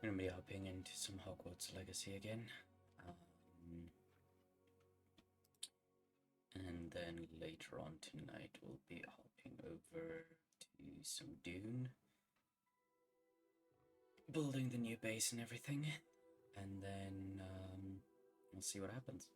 I'm gonna be hopping into some Hogwarts Legacy again. And then later on tonight we'll be hopping over to some Dune, building the new base and everything, and then we'll see what happens.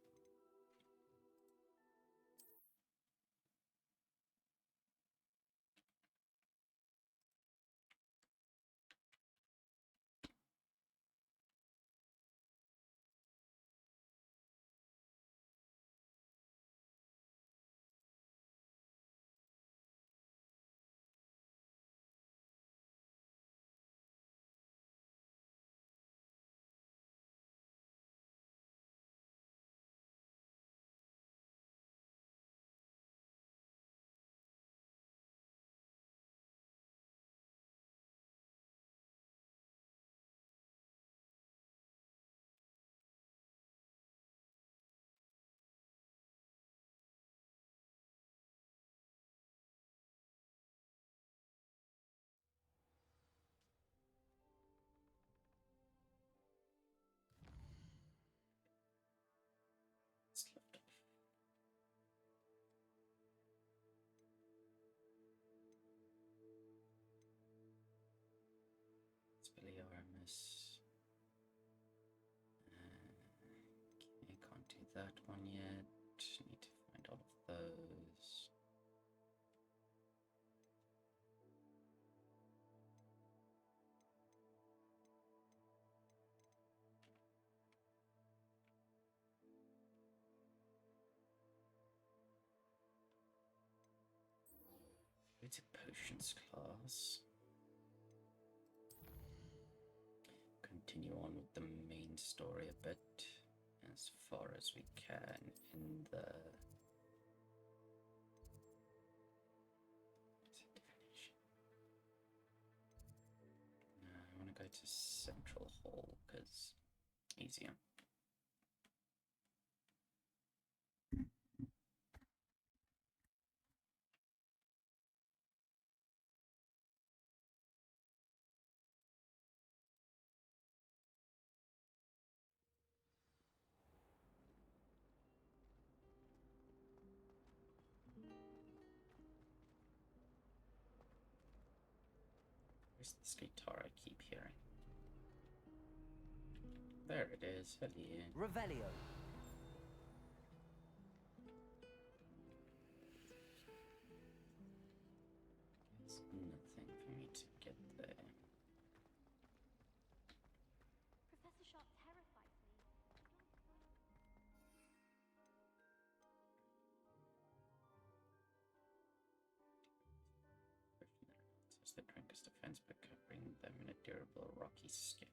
Expelliarmus. Okay, can't do that one yet. Need to find all of those. It's a potions class. Continue on with the main story a bit as far as we can in the I want to go to Central Hall because easier. Where's this guitar I keep hearing? There it is. Hello. Revelio. There's nothing for me to get there. Professor Sharp terrified me. Says the drink is defense by covering them in a durable rocky skin.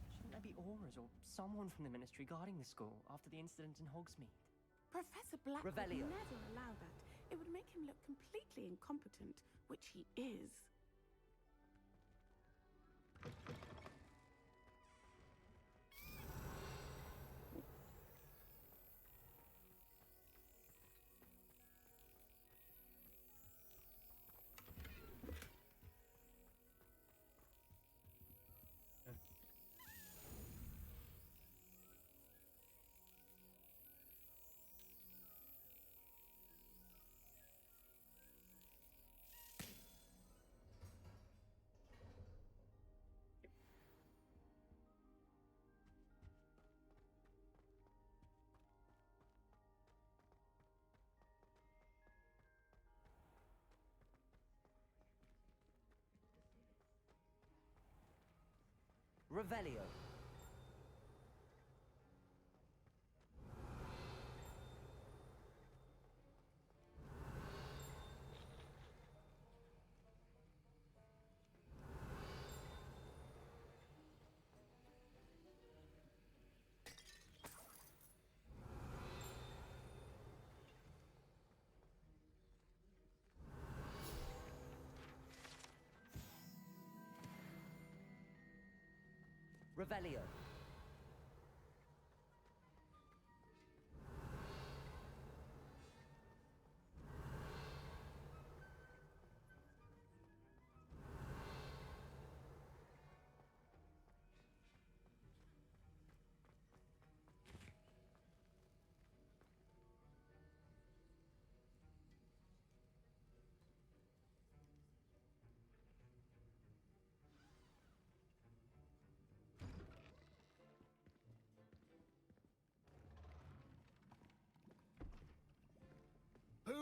Shouldn't there be auras or someone from the Ministry guarding the school after the incident in Hogsmeade? Professor Black Revelio. would never allow that. It would make him look completely incompetent, which he is. Revelio. Revelio.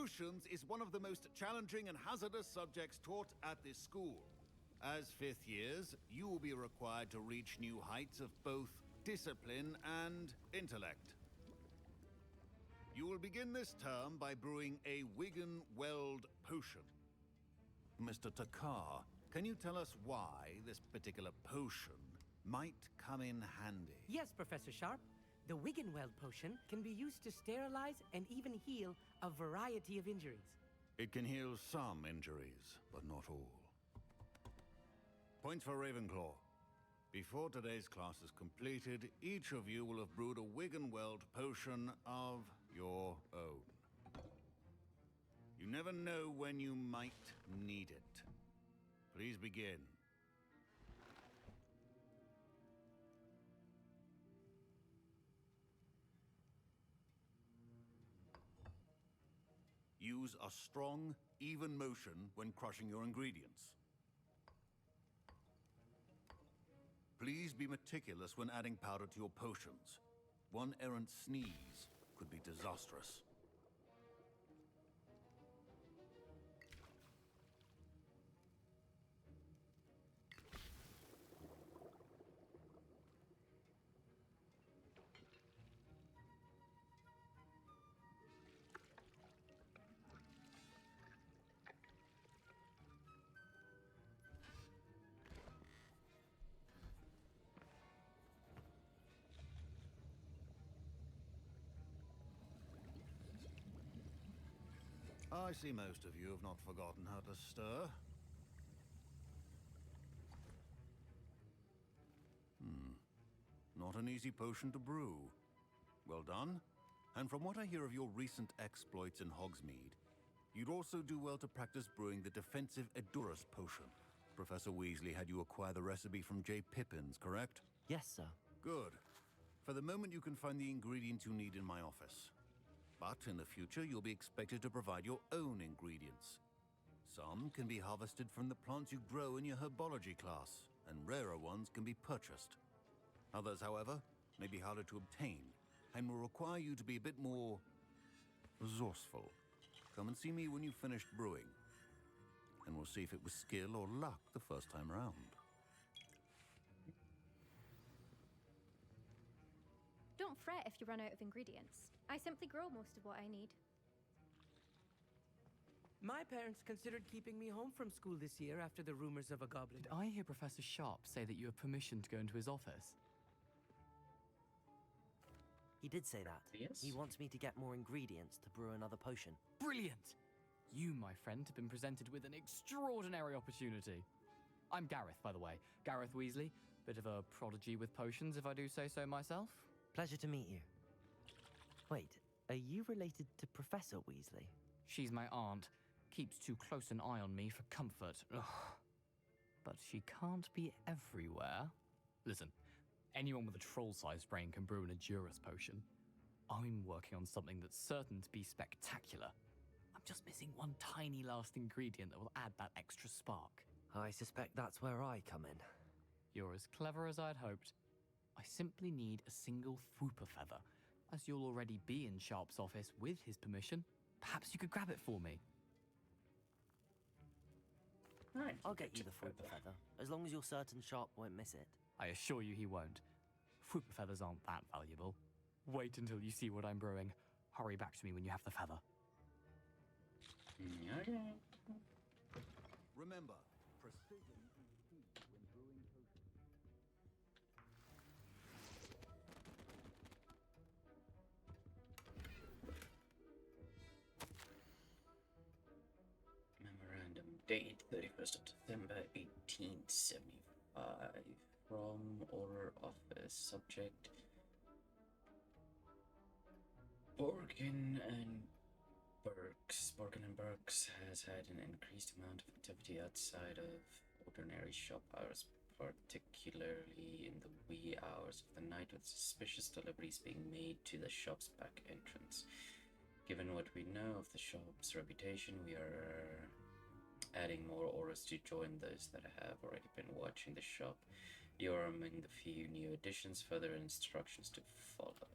Potions is one of the most challenging and hazardous subjects taught at this school. As fifth years, you will be required to reach new heights of both discipline and intellect. You will begin this term by brewing a Wigan Weld potion. Mr. Takar, can you tell us why this particular potion might come in handy? Yes, Professor Sharp. The Wiggenweld potion can be used to sterilize and even heal a variety of injuries. It can heal some injuries, but not all. Points for Ravenclaw. Before today's class is completed, each of you will have brewed a Wiggenweld potion of your own. You never know when you might need it. Please begin. Use a strong, even motion when crushing your ingredients. Please be meticulous when adding powder to your potions. One errant sneeze could be disastrous. I see most of you have not forgotten how to stir. Not an easy potion to brew. Well done. And from what I hear of your recent exploits in Hogsmeade, you'd also do well to practice brewing the defensive Edurus potion. Professor Weasley had you acquire the recipe from J. Pippins, correct? Yes, sir. Good. For the moment, you can find the ingredients you need in my office. But in the future, you'll be expected to provide your own ingredients. Some can be harvested from the plants you grow in your herbology class, and rarer ones can be purchased. Others, however, may be harder to obtain, and will require you to be a bit more resourceful. Come and see me when you've finished brewing, and we'll see if it was skill or luck the first time round. Don't fret if you run out of ingredients. I simply grow most of what I need. My parents considered keeping me home from school this year after the rumors of a goblin. Did I hear Professor Sharp say that you have permission to go into his office? He did say that. Yes. He wants me to get more ingredients to brew another potion. Brilliant! You, my friend, have been presented with an extraordinary opportunity. I'm Gareth, by the way. Gareth Weasley. Bit of a prodigy with potions, if I do say so myself. Pleasure to meet you. Wait, are you related to Professor Weasley? She's my aunt. Keeps too close an eye on me for comfort. Ugh. But she can't be everywhere. Listen, anyone with a troll-sized brain can brew an Edurus potion. I'm working on something that's certain to be spectacular. I'm just missing one tiny last ingredient that will add that extra spark. I suspect that's where I come in. You're as clever as I'd hoped. I simply need a single Fwooper feather. As you'll already be in Sharp's office with his permission, perhaps you could grab it for me. Right. I'll get you the Fwooper feather, as long as you're certain Sharp won't miss it. I assure you he won't. Fwooper feathers aren't that valuable. Wait until you see what I'm brewing. Hurry back to me when you have the feather. Okay. Remember, precision is key when brewing potions. Memorandum date 31st of December 1875. From Order Office. Subject Borgin and Burks has had an increased amount of activity outside of ordinary shop hours, particularly in the wee hours of the night, with suspicious deliveries being made to the shop's back entrance. Given what we know of the shop's reputation, we are adding more orders to join those that have already been watching the shop. You are among the few new additions. Further instructions to follow.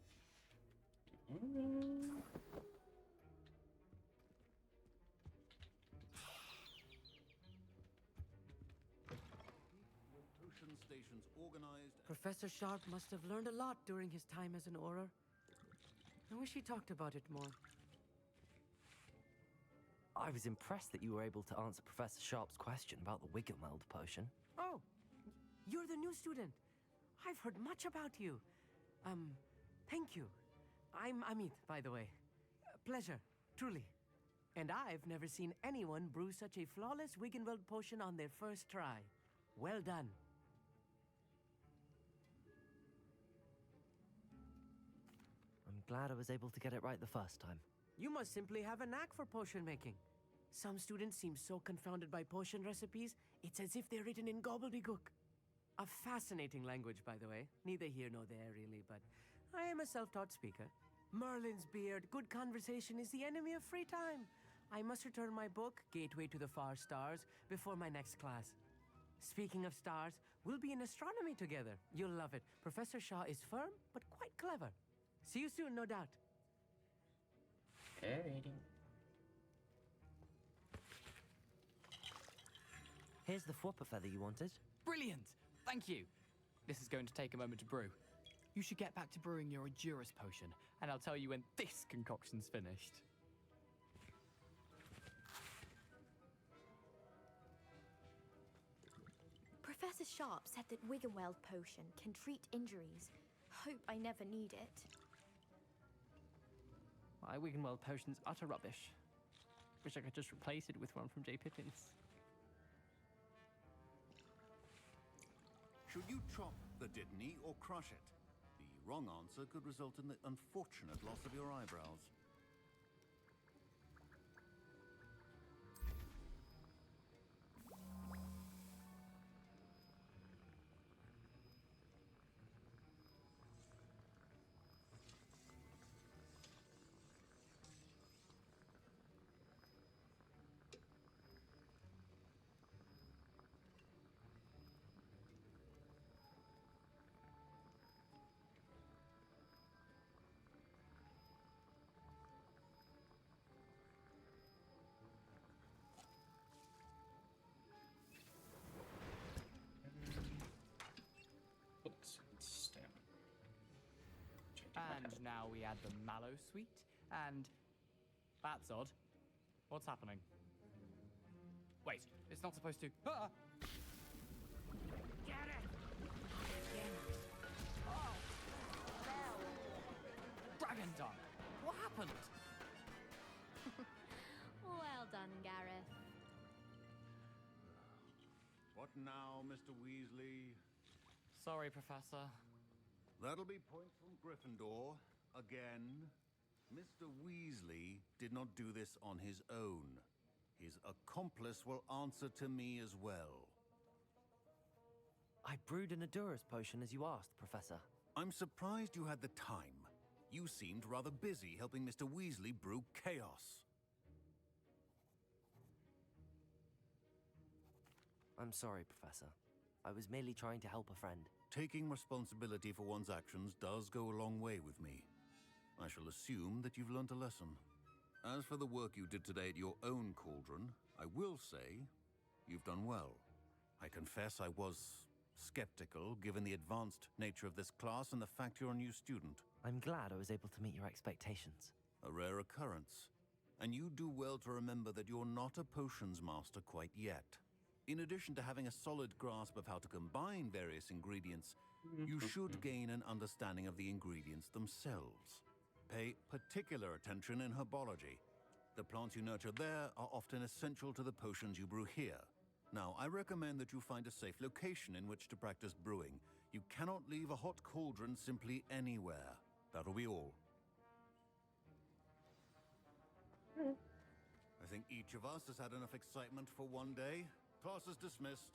stations organized. Professor Sharp must have learned a lot during his time as an Auror. I wish he talked about it more. I was impressed that you were able to answer Professor Sharp's question about the Wiggenweld potion. Oh, you're the new student. I've heard much about you. Thank you. I'm Amit, by the way. Pleasure, truly. And I've never seen anyone brew such a flawless Wiggenweld potion on their first try. Well done. I'm glad I was able to get it right the first time. You must simply have a knack for potion making. Some students seem so confounded by potion recipes, it's as if they're written in gobbledygook. A fascinating language, by the way. Neither here nor there, really, but I am a self-taught speaker. Merlin's beard, good conversation is the enemy of free time. I must return my book, Gateway to the Far Stars, before my next class. Speaking of stars, we'll be in astronomy together. You'll love it. Professor Shaw is firm, but quite clever. See you soon, no doubt. Alrighty. Here's the Fwopper feather you wanted. Brilliant! Thank you! This is going to take a moment to brew. You should get back to brewing your Adurus potion, and I'll tell you when this concoction's finished. Professor Sharp said that Wiggenweld potion can treat injuries. Hope I never need it. My Wiggenweld potion's utter rubbish. Wish I could just replace it with one from J. Pippin's. Should you chop the Dittany or crush it? The wrong answer could result in the unfortunate loss of your eyebrows. Books and stem. And now we add the mallow sweet, and... That's odd. What's happening? Wait, it's not supposed to... Ah! Get it! Oh! Dragon Dunk! What happened? Well done, Gareth. What now, Mr. Weasley? Sorry, Professor. That'll be points from Gryffindor. Again. Mr. Weasley did not do this on his own. His accomplice will answer to me as well. I brewed an Adurus potion as you asked, Professor. I'm surprised you had the time. You seemed rather busy helping Mr. Weasley brew chaos. I'm sorry, Professor. I was merely trying to help a friend. Taking responsibility for one's actions does go a long way with me. I shall assume that you've learnt a lesson. As for the work you did today at your own cauldron, I will say you've done well. I confess I was skeptical, given the advanced nature of this class and the fact you're a new student. I'm glad I was able to meet your expectations. A rare occurrence. And you do well to remember that you're not a potions master quite yet. In addition to having a solid grasp of how to combine various ingredients, you should gain an understanding of the ingredients themselves. Pay particular attention in herbology. The plants you nurture there are often essential to the potions you brew here. Now, I recommend that you find a safe location in which to practice brewing. You cannot leave a hot cauldron simply anywhere. That'll be all. I think each of us has had enough excitement for one day. Class is dismissed.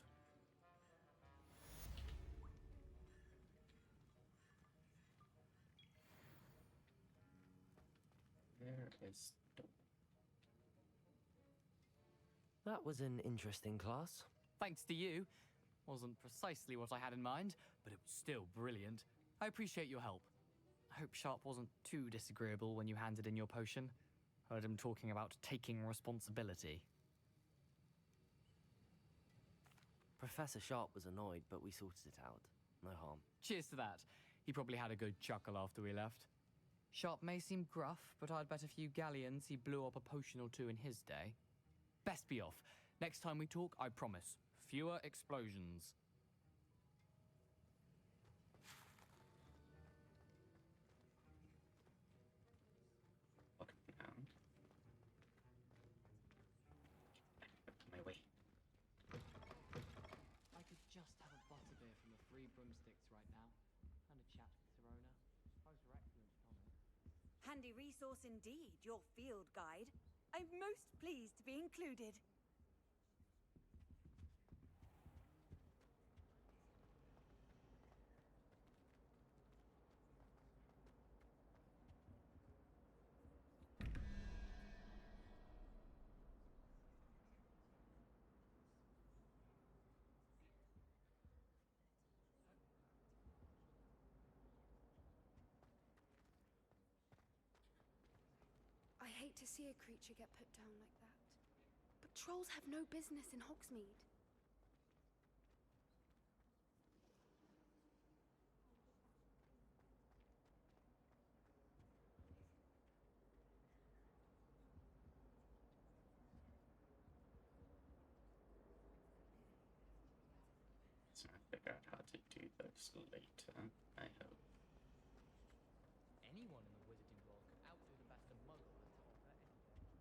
Where is Dope? That was an interesting class. Thanks to you. Wasn't precisely what I had in mind, but it was still brilliant. I appreciate your help. I hope Sharp wasn't too disagreeable when you handed in your potion. Heard him talking about taking responsibility. Professor Sharp was annoyed, but we sorted it out. No harm. Cheers to that. He probably had a good chuckle after we left. Sharp may seem gruff, but I'd bet a few galleons he blew up a potion or two in his day. Best be off. Next time we talk, I promise. Fewer explosions. Walking around. My way. I could just have a butterbeer from the Free Broomsticks right now. And a chat with Sirona. Suppose her excellent comment. Handy resource indeed, your field guide. I'm most pleased to be included. I hate to see a creature get put down like that. But trolls have no business in Hogsmeade. So I figure out how to do those later, I hope. Anyone in the wizarding world could outdo the best of Muggle at top at any day.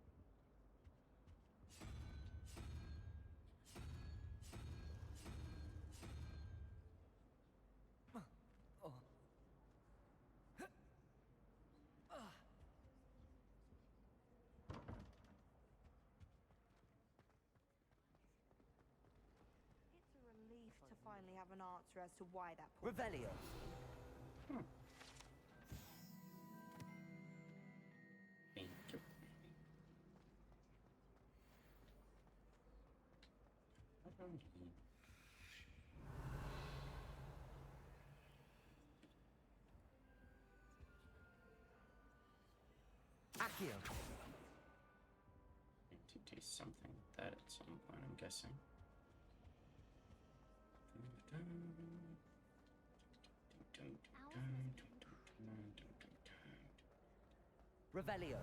It's a relief to finally have an answer as to why that poor Revelio. Thank you. Accio. Need to do something with that at some point, I'm guessing. Revelio.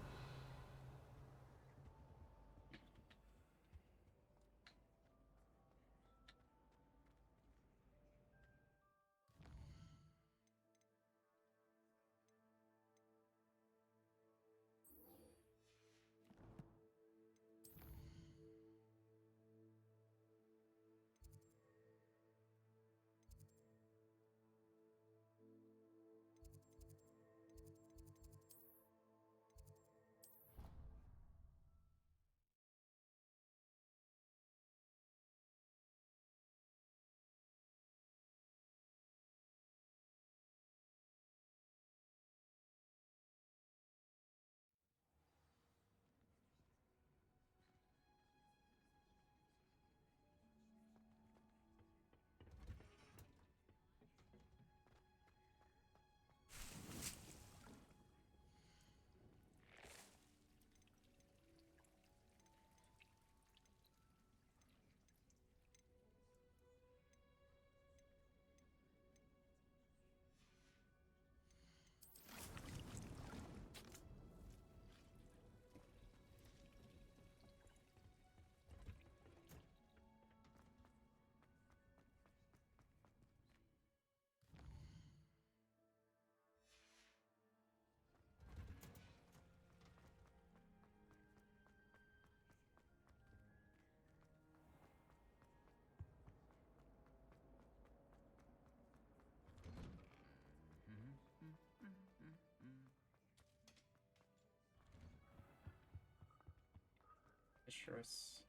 Fisheress.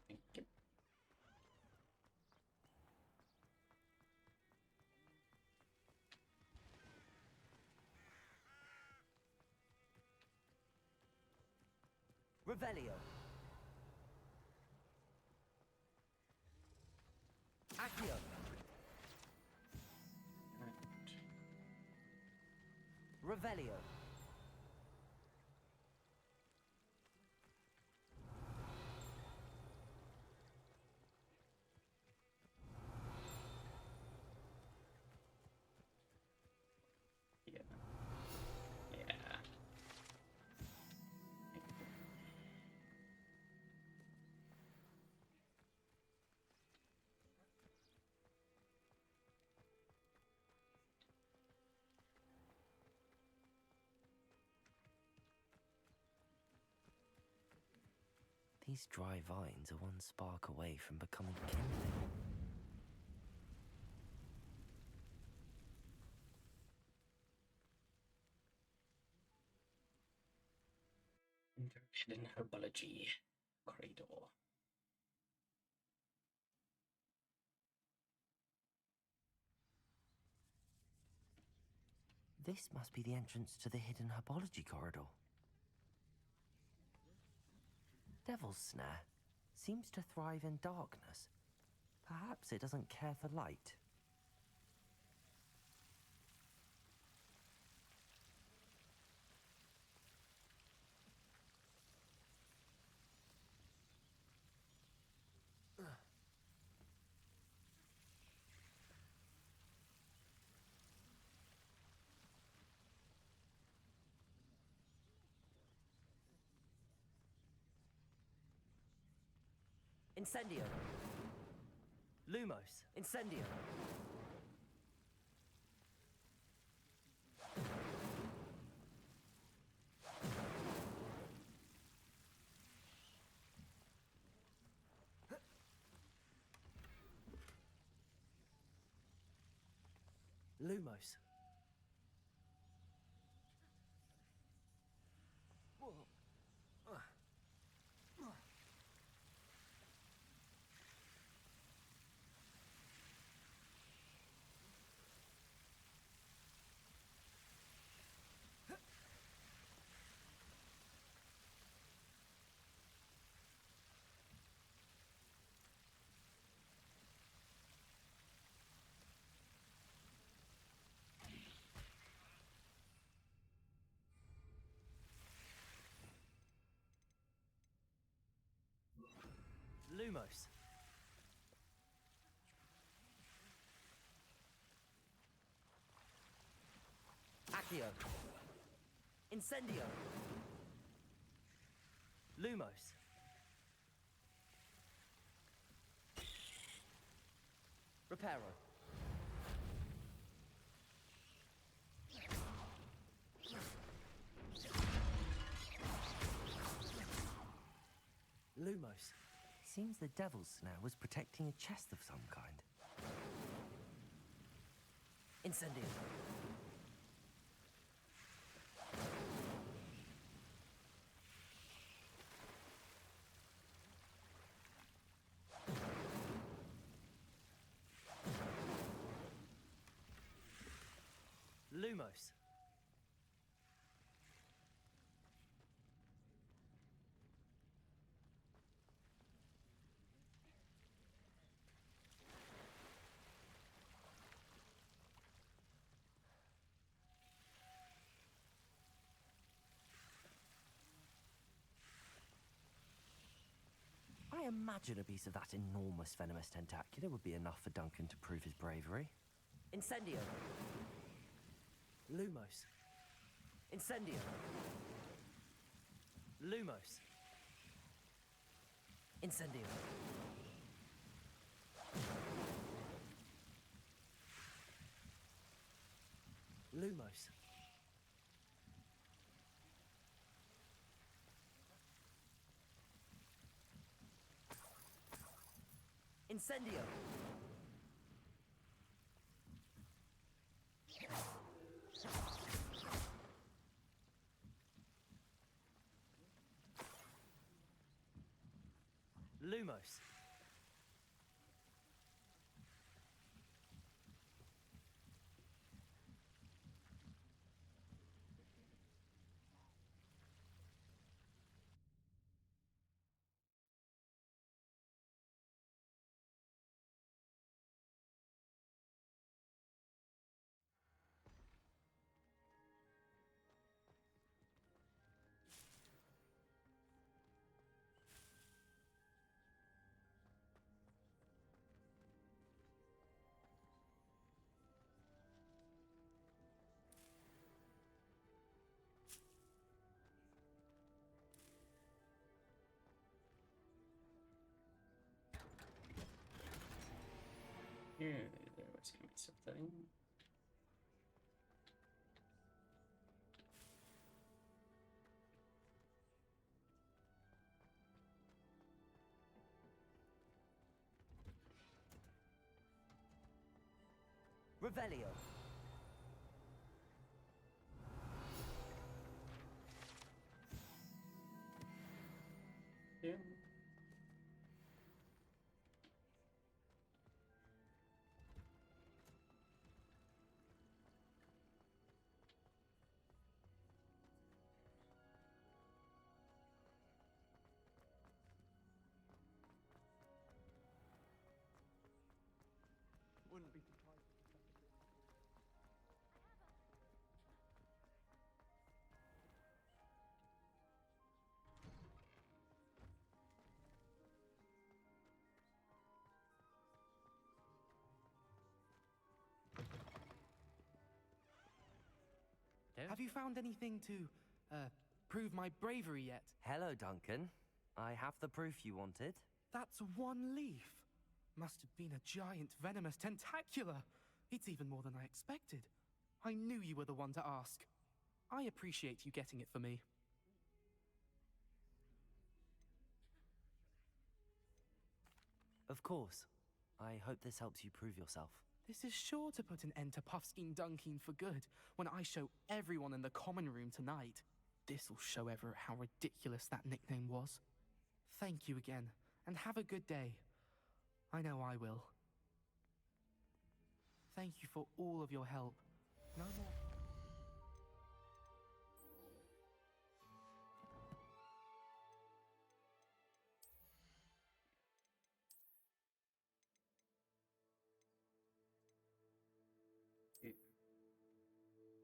Thank you. Revelio. Accio. Right. Revelio. These dry vines are one spark away from becoming kindling. Hidden herbology corridor. This must be the entrance to the hidden herbology corridor. Devil's Snare seems to thrive in darkness. Perhaps it doesn't care for light. Incendio. Lumos. Incendio. Lumos. Lumos. Accio. Incendio. Lumos. Reparo. Lumos. Seems the Devil's Snare was protecting a chest of some kind. Incendio. Lumos. I imagine a piece of that enormous venomous tentacular would be enough for Duncan to prove his bravery. Incendio. Lumos. Incendio. Lumos. Incendio. Lumos. Incendio. Lumos. Yeah, there was gonna be something. Revelio. Yeah. Wouldn't be surprised if it's Have you found anything to, prove my bravery yet? Hello, Duncan. I have the proof you wanted. That's one leaf. Must have been a giant venomous tentacula. It's even more than I expected. I knew you were the one to ask. I appreciate you getting it for me. Of course. I hope this helps you prove yourself. This is sure to put an end to Puffskein Dunkeen for good when I show everyone in the common room tonight. This'll show Everett how ridiculous that nickname was. Thank you again, and have a good day. I know I will. Thank you for all of your help. No more.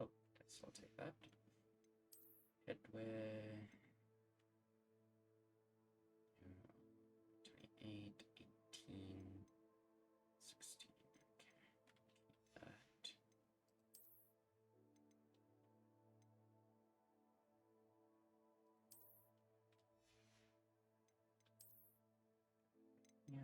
Oh, guess I'll take that. Headwear. 28, 18, 16. Okay. Keep that. Yeah.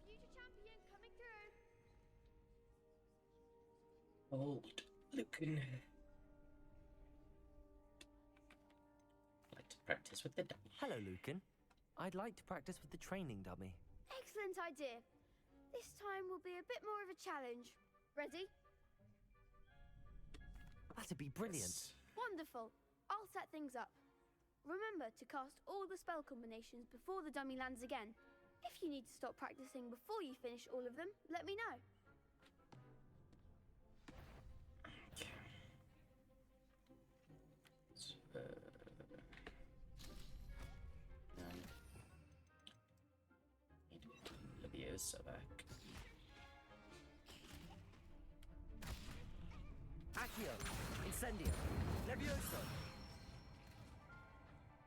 Future champion coming through. Old Lucan. Like to practice with the dummy. Hello, Lucan. I'd like to practice with the training dummy. Excellent idea. This time will be a bit more of a challenge. Ready? That'd be brilliant. Yes. Wonderful. I'll set things up. Remember to cast all the spell combinations before the dummy lands again. If you need to stop practicing before you finish all of them, let me know. Okay. So, need Leviosa back. Accio, Incendio, Levioso.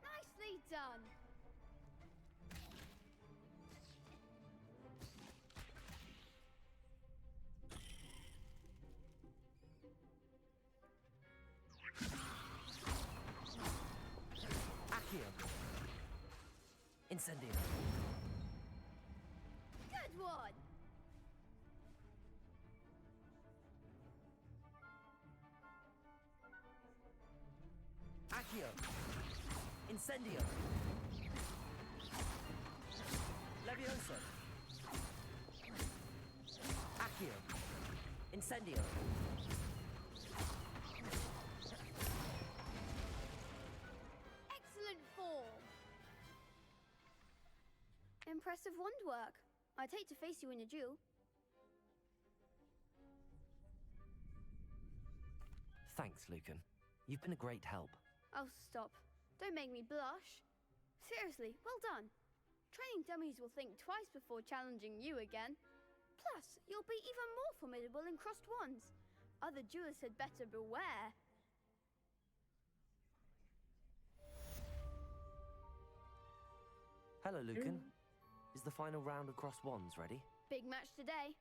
Nicely done. Accio, Incendio. Good one. Accio! Incendio! Levioso! Accio! Incendio! Excellent form! Impressive wand work. I'd hate to face you in a duel. Thanks, Lucan. You've been a great help. Oh, stop. Don't make me blush. Seriously, well done. Training dummies will think twice before challenging you again. Plus, you'll be even more formidable in crossed wands. Other duelists had better beware. Hello, Lucan. Is the final round of cross wands ready? Big match today.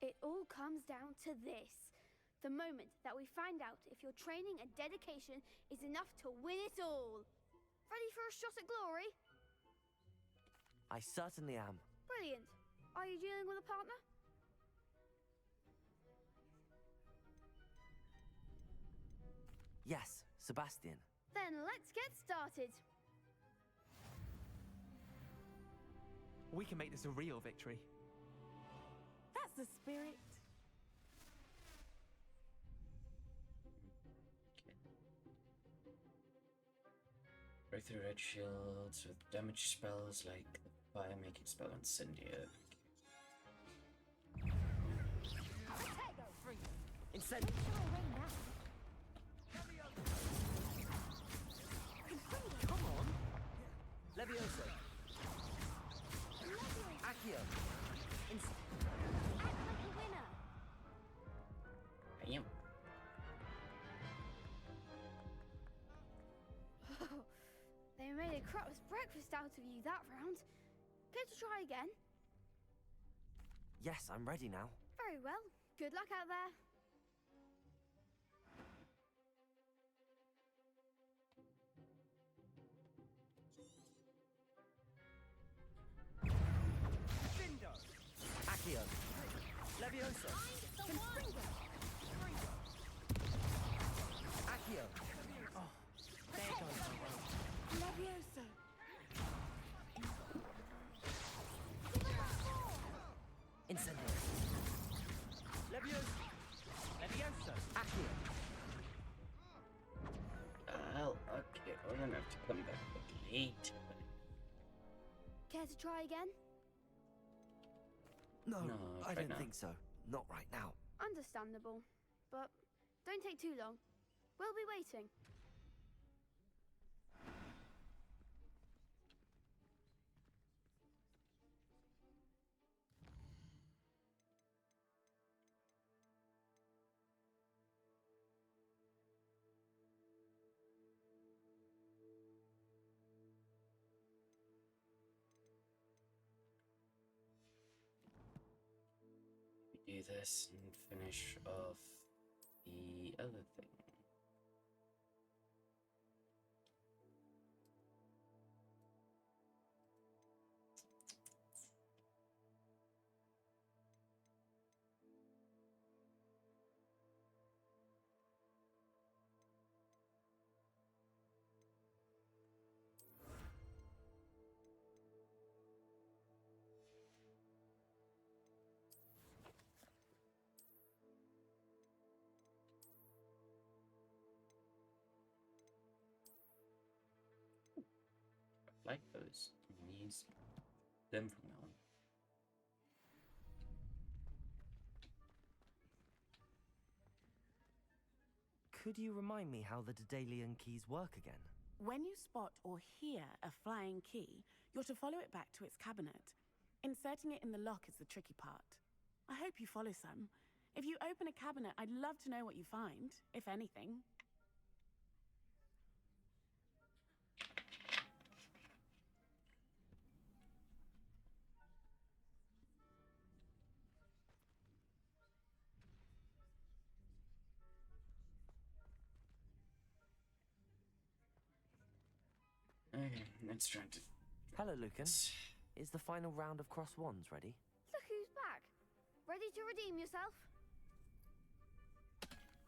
It all comes down to this. The moment that we find out if your training and dedication is enough to win it all. Ready for a shot at glory? I certainly am. Brilliant. Are you dealing with a partner? Yes, Sebastian. Then let's get started. We can make this a real victory. That's the spirit. Break through red shields with damage spells like the fire making spell Incendio. Incendio! Come on! Levioso! Accio! Winner. Bam! They made a crap's breakfast out of you that round. Care to try again? Yes, I'm ready now. Very well. Good luck out there. Accio! Levioso! Accio! Oh, there goes the road. Levioso. Incendio! Levioso! Levioso! Accio! Well, okay, we're gonna have to come back a bit later. Care to try again? No, No, I right don't now. think so. Not right now. Understandable. But don't take too long. We'll be waiting. We do this and finish off the other thing. Like those. Use them from now on. Could you remind me how the Daedalian keys work again? When you spot or hear a flying key, you're to follow it back to its cabinet. Inserting it in the lock is the tricky part. I hope you follow some. If you open a cabinet, I'd love to know what you find, if anything. Okay, let's try to. Hello, Lucan. Is the final round of cross wands ready? Look who's back. Ready to redeem yourself?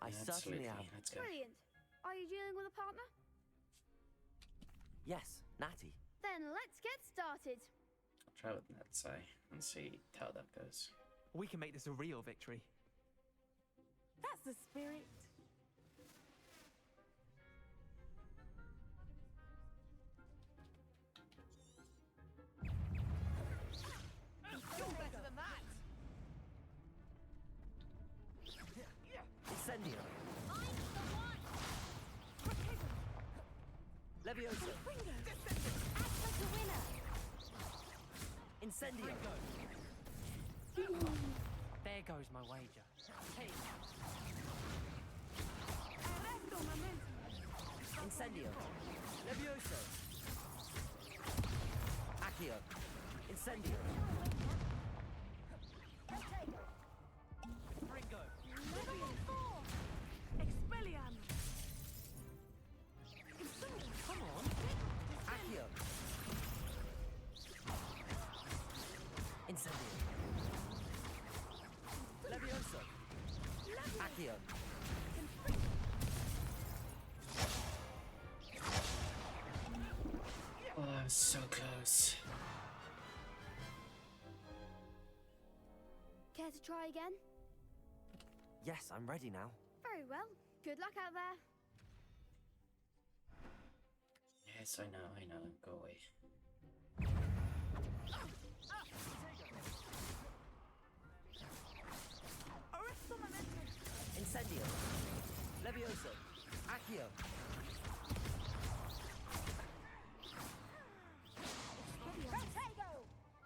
I certainly am. Let's go. Brilliant. Are you dealing with a partner? Yes, Natty. Then let's get started. I'll try with Net's eye and see how that goes. We can make this a real victory. That's the spirit. You're better than that! Incendio. I'm the one! Levioso. Act like a winner! Incendio. There goes my wager. Hey, Incendio. Levioso. Accio. Incendio. Ringo! Expelliarmus. Come on. Accio. Incendio. Levioso. Accio. Oh, I was so close. Care to try again? Yes, I'm ready now. Very well. Good luck out there. Yes, I know. Go away. Incendio. Levioso. Accio.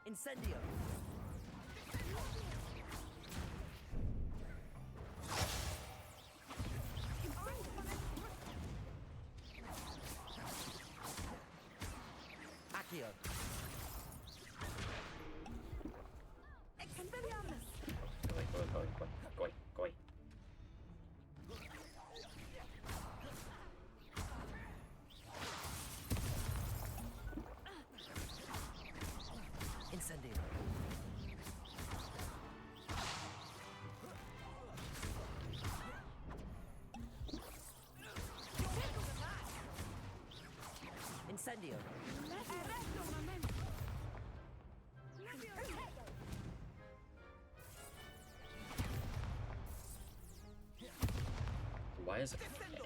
Incendio. Accio. Expelliarmus. Go away. Incendio. Incendio. Why is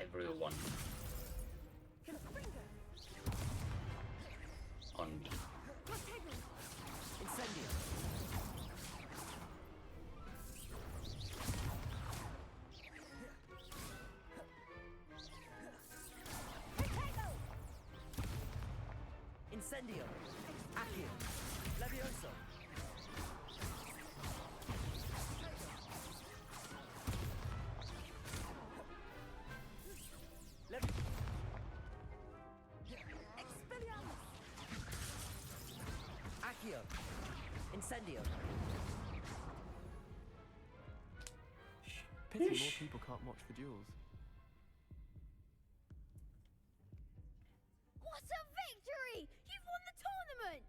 everyone on me? Incendio. Incendio. Accio. Levioso. Expelliarmus. Accio. Incendio. pity more people can't watch the duels. What a victory! You've won the tournament!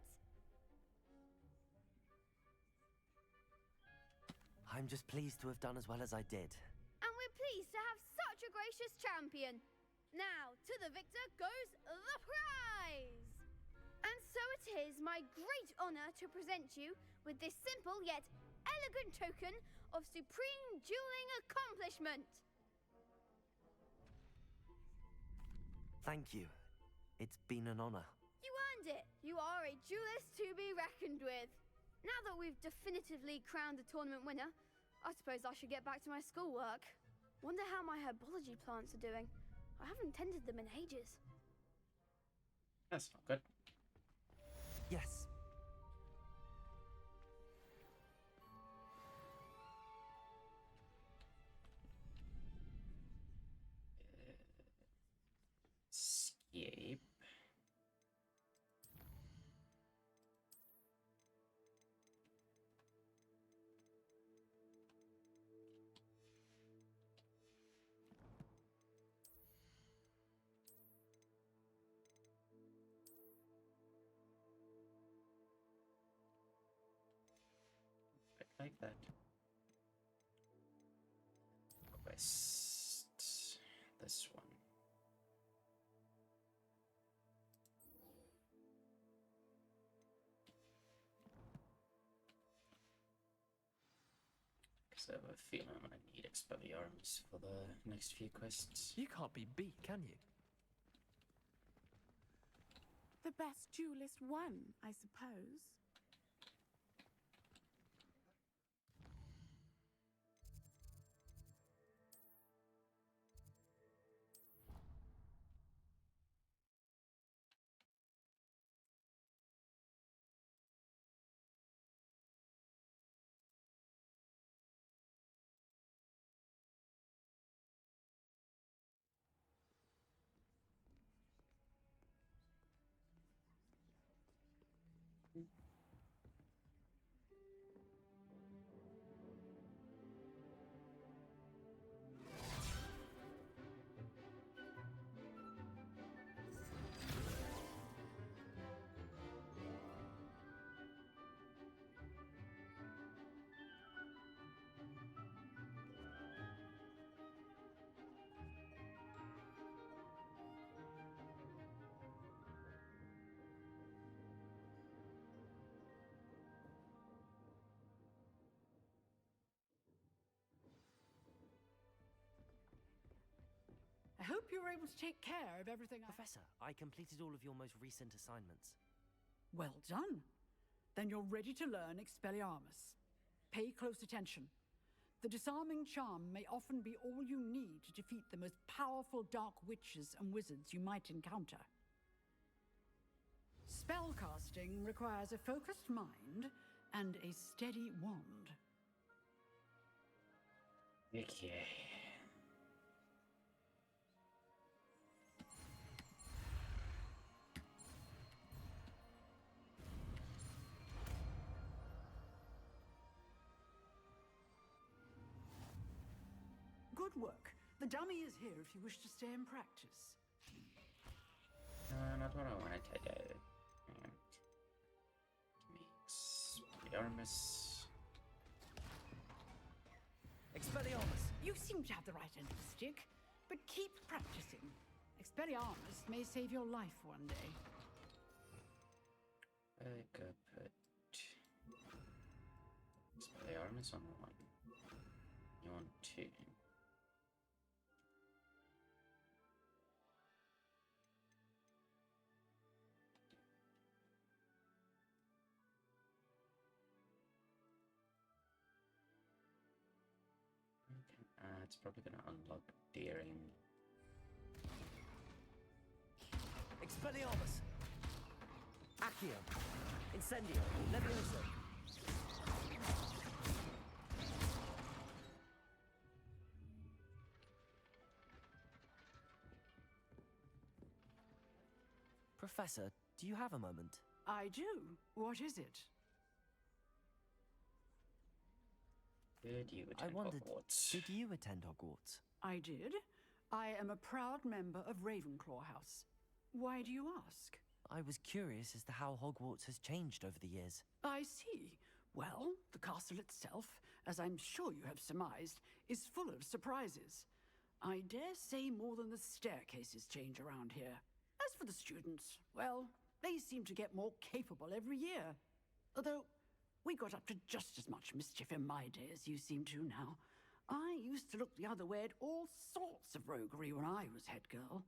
I'm just pleased to have done as well as I did. And we're pleased to have such a gracious champion. Now, to the victor goes the prize! And so it is my great honor to present you with this simple yet elegant token of supreme dueling accomplishment. Thank you. It's been an honor. You earned it. You are a duelist to be reckoned with. Now that we've definitively crowned the tournament winner, I suppose I should get back to my schoolwork. Wonder how my herbology plants are doing. I haven't tended them in ages. That's not good. Yes. Escape. Like that. Quest. This one. So I have a feeling I'm gonna need Expelliarmus for the next few quests. You can't be beat, can you? The best duelist won, I suppose. I hope you were able to take care of everything. Professor, I completed all of your most recent assignments. Well done. Then you're ready to learn Expelliarmus. Pay close attention. The disarming charm may often be all you need to defeat the most powerful dark witches and wizards you might encounter. Spellcasting requires a focused mind and a steady wand. Okay. Good work. The dummy is here if you wish to stay and practice. Not what I wanted to do. And Expelliarmus. Expelliarmus! You seem to have the right end of the stick, but keep practicing. Expelliarmus may save your life one day. I could put Expelliarmus on 1. You want 2. It's probably gonna unlock Daring. Expelliarmus! Accio! Incendio! Levioso! Professor, do you have a moment? I do. What is it? Did you I attend wondered, Hogwarts? did you attend Hogwarts? I did. I am a proud member of Ravenclaw House. Why do you ask? I was curious as to how Hogwarts has changed over the years. I see. Well, the castle itself, as I'm sure you have surmised, is full of surprises. I dare say more than the staircases change around here. As for the students, well, they seem to get more capable every year. Although, we got up to just as much mischief in my day as you seem to now. I used to look the other way at all sorts of roguery when I was head girl.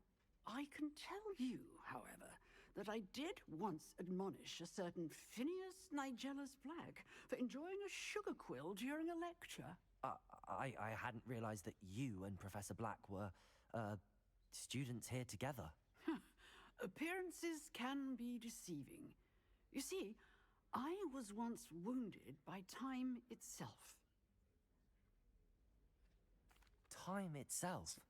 I can tell you, however, that I did once admonish a certain Phineas Nigellus Black for enjoying a sugar quill during a lecture. I hadn't realized that you and Professor Black were, students here together. Appearances can be deceiving. You see, I was once wounded by time itself. Time itself?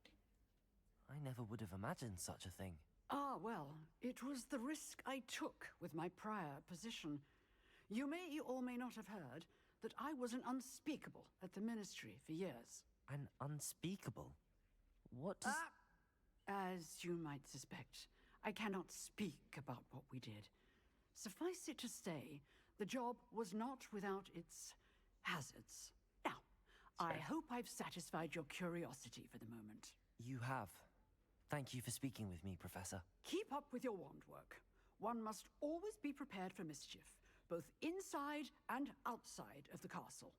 I never would have imagined such a thing. Ah, well, it was the risk I took with my prior position. You may or may not have heard that I was an unspeakable at the Ministry for years. An unspeakable? What does... As you might suspect, I cannot speak about what we did. Suffice it to say, the job was not without its hazards. Now, I hope I've satisfied your curiosity for the moment. You have. Thank you for speaking with me, Professor. Keep up with your wand work. One must always be prepared for mischief, both inside and outside of the castle.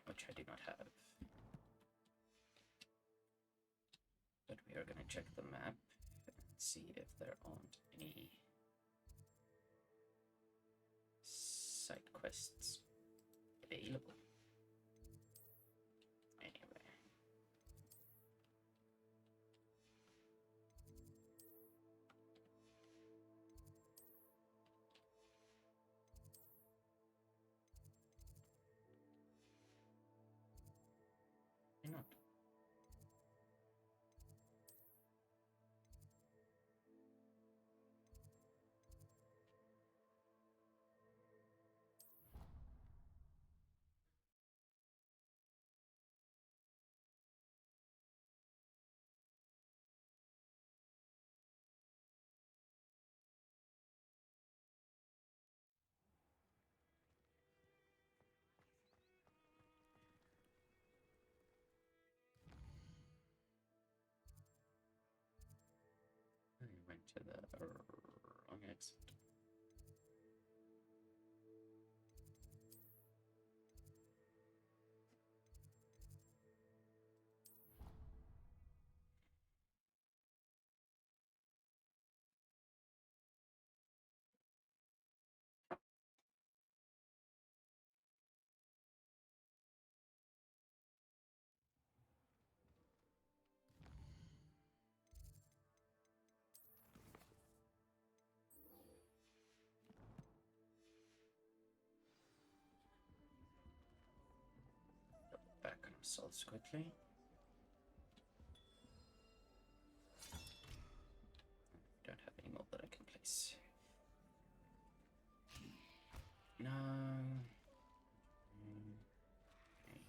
which I do not have. But we are gonna check the map and see if there aren't any side quests available. Anyway. Why not? I went to the wrong exit. Back on ourselves quickly. Don't have any more that I can place. No. Okay.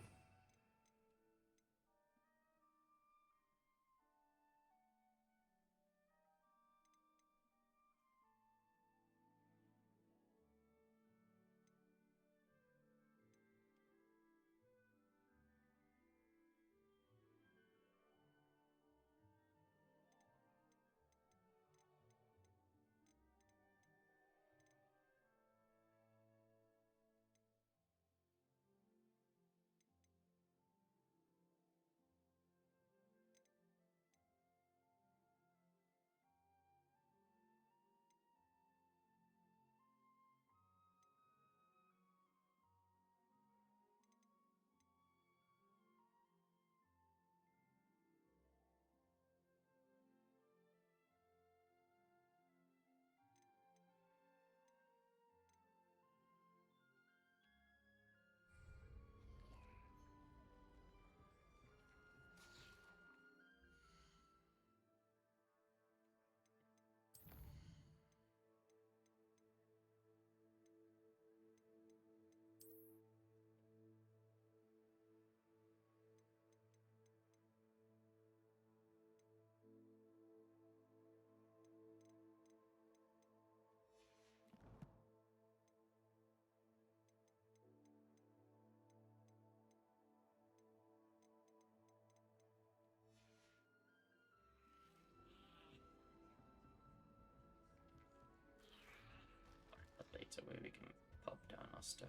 But later where we can pop down our stuff.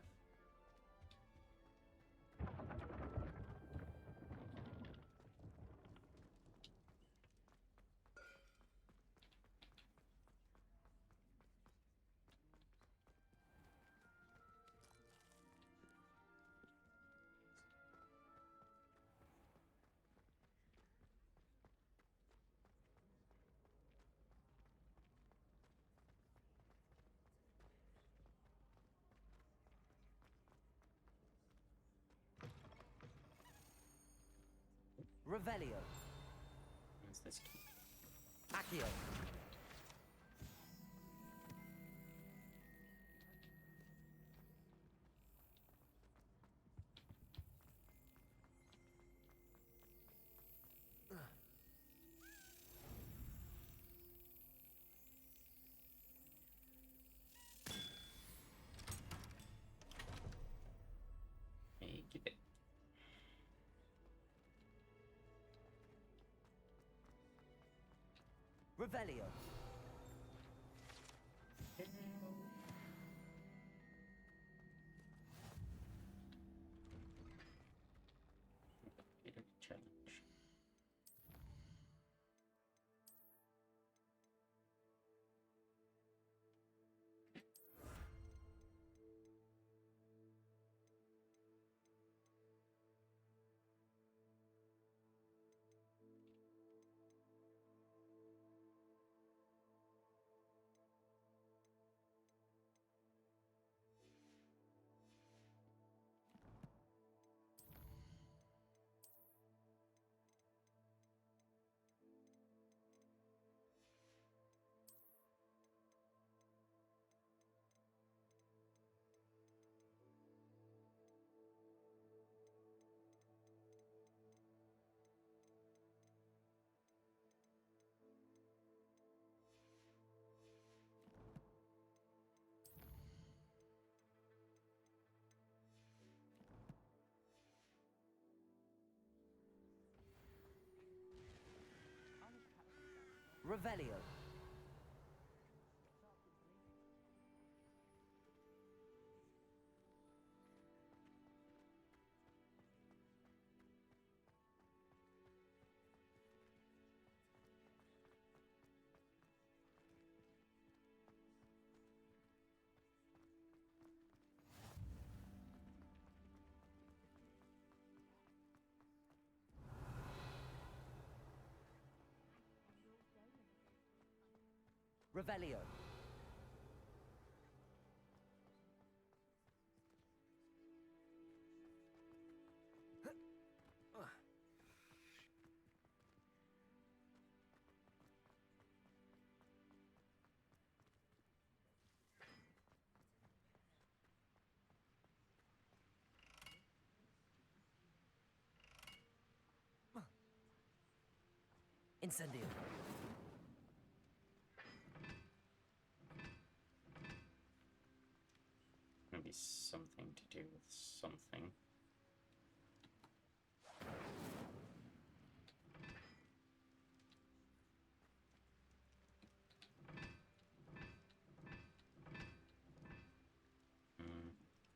Revelio. Where's this key? Accio. Hey, give it. Revelio. Revelio. Revelio. Incendio. Maybe something to do with something.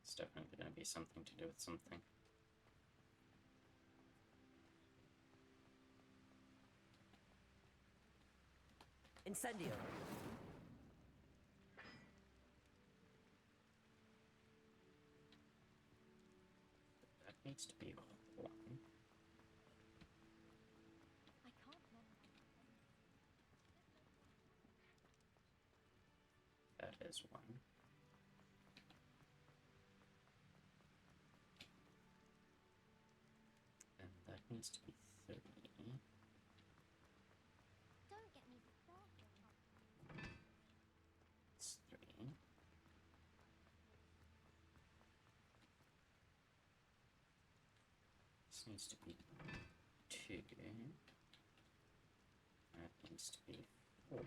It's definitely going to be something to do with something. Incendio. That needs to be one. I can't remember. That is one. And that needs to be 3. Don't get me started. It's 3. This needs to be 2. That needs to be 4.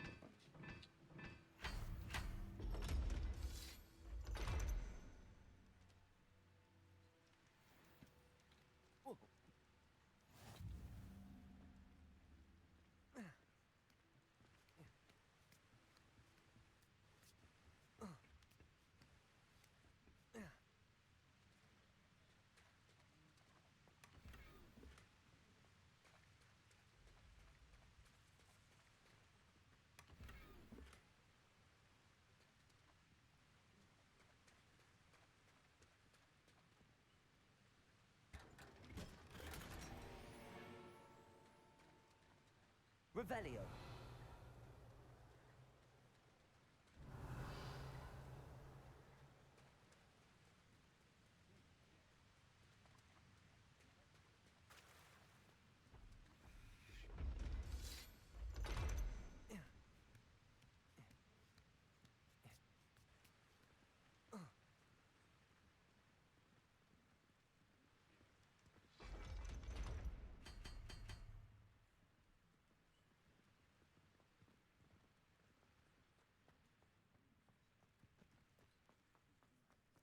Revelio.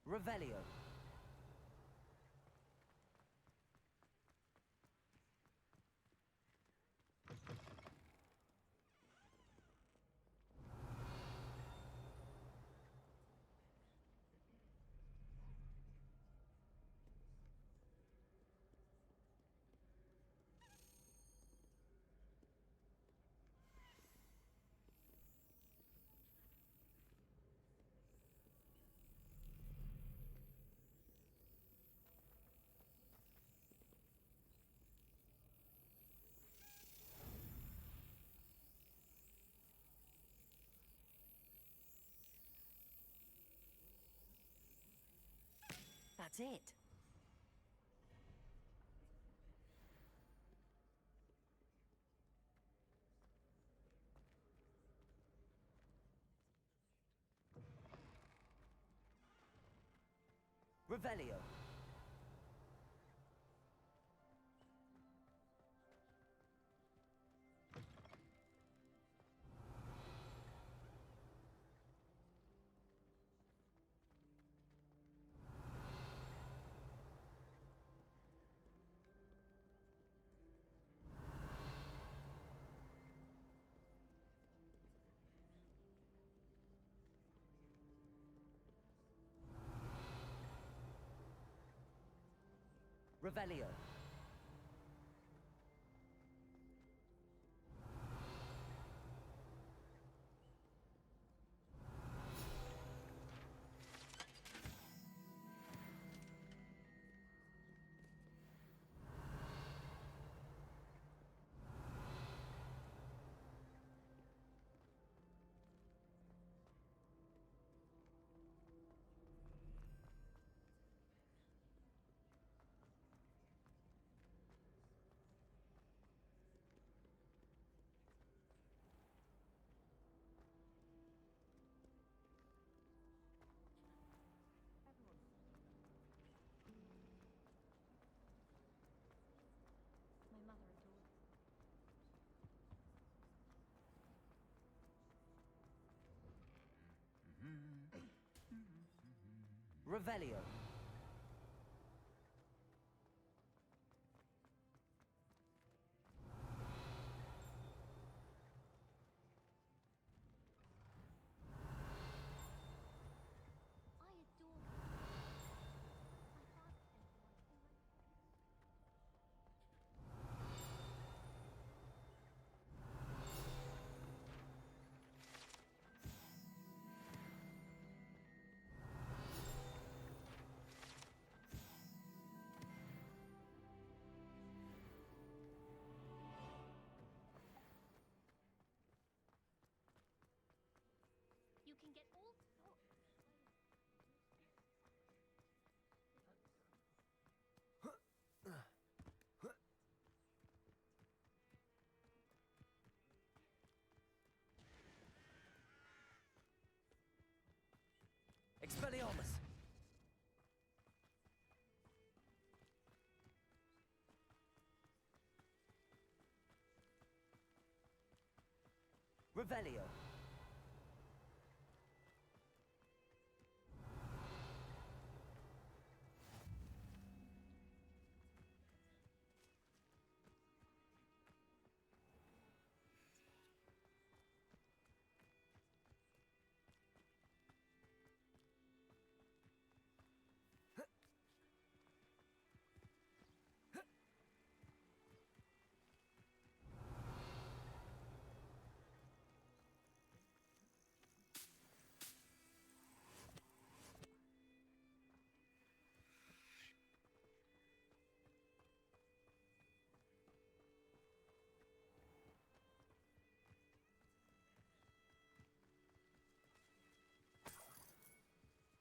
Revelio. That's it. Revelio. Revelio. My mother adored it. Revelio. I adore it. My father tends to want all my toys. You can get all sorts of toys. Expelliarmus. Revelio.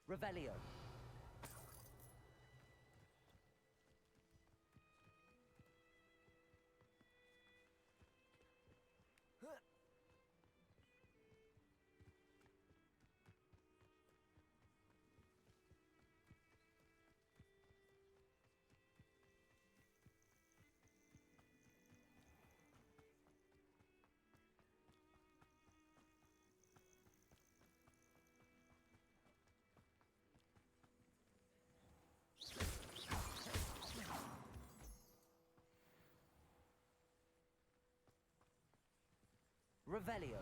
Revelio. Revelio.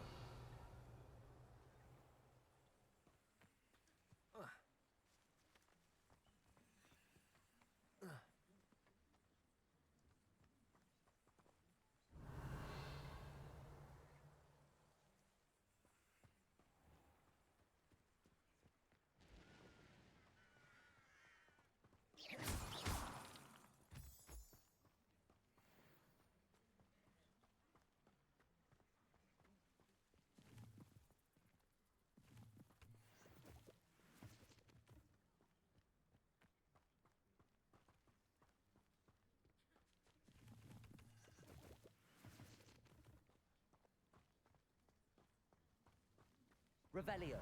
Revelio.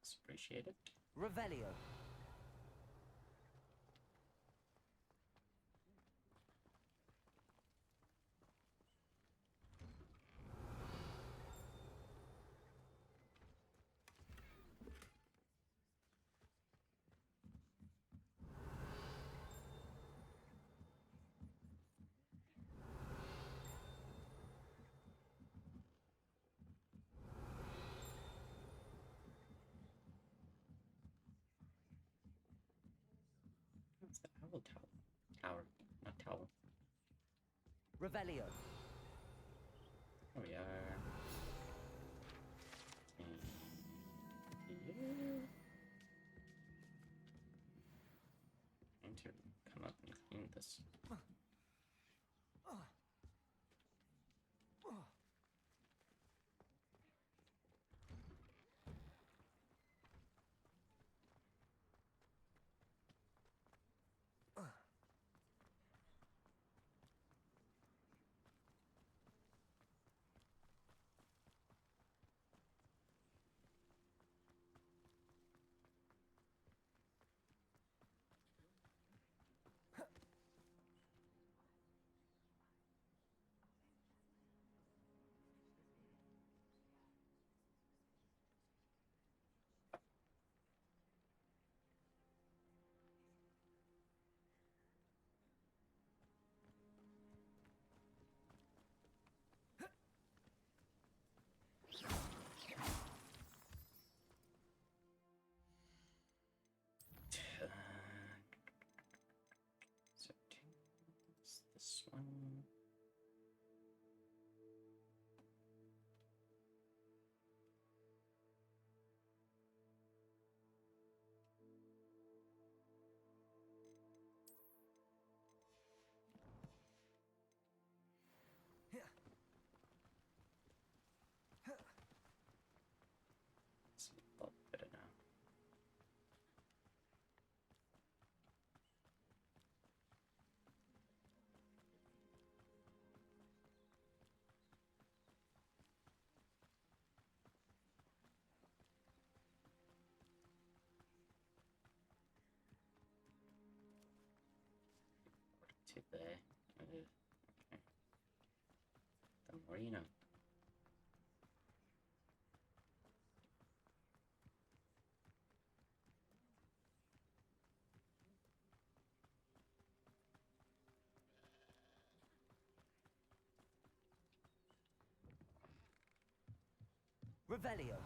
It's appreciated. Revelio. Towel. Tower. Not towel. Revelio. Here we are. Need to come up and clean this. So this one. It's a lot better now. To there. Okay. The marina. Revelio.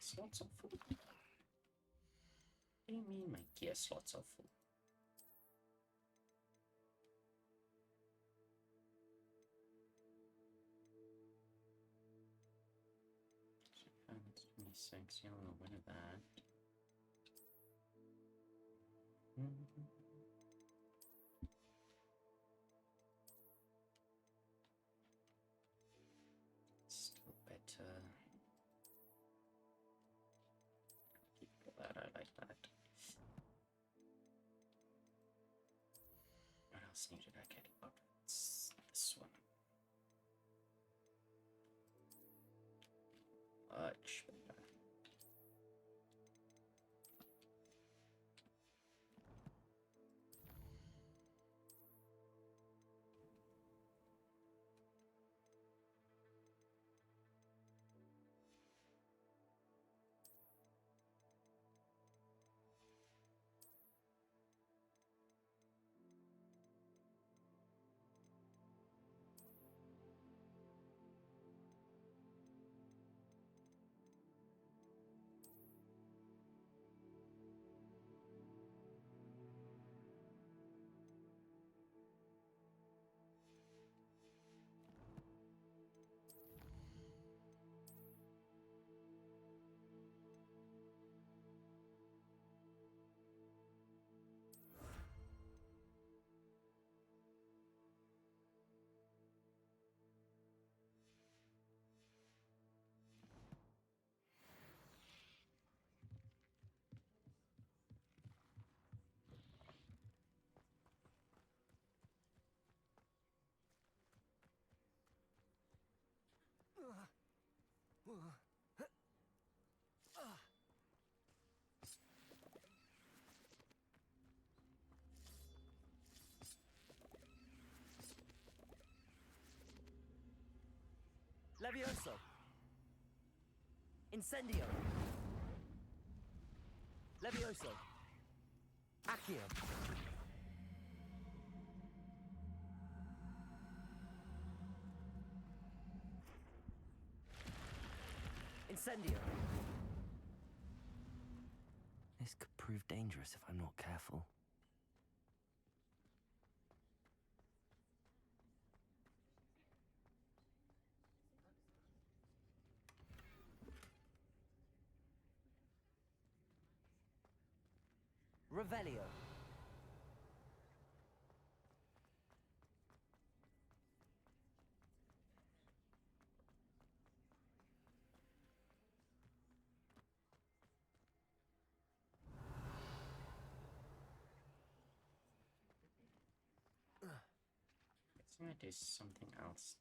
Slots are full. What do you mean my gear slots are full? That's 26, you're on the win of that. Still better. Keep that, I like that. What else needed I get out? It's this one. Much better. Levioso. Incendio. Levioso. Accio. Incendio! This could prove dangerous if I'm not careful. Revelio. It's gonna do something else.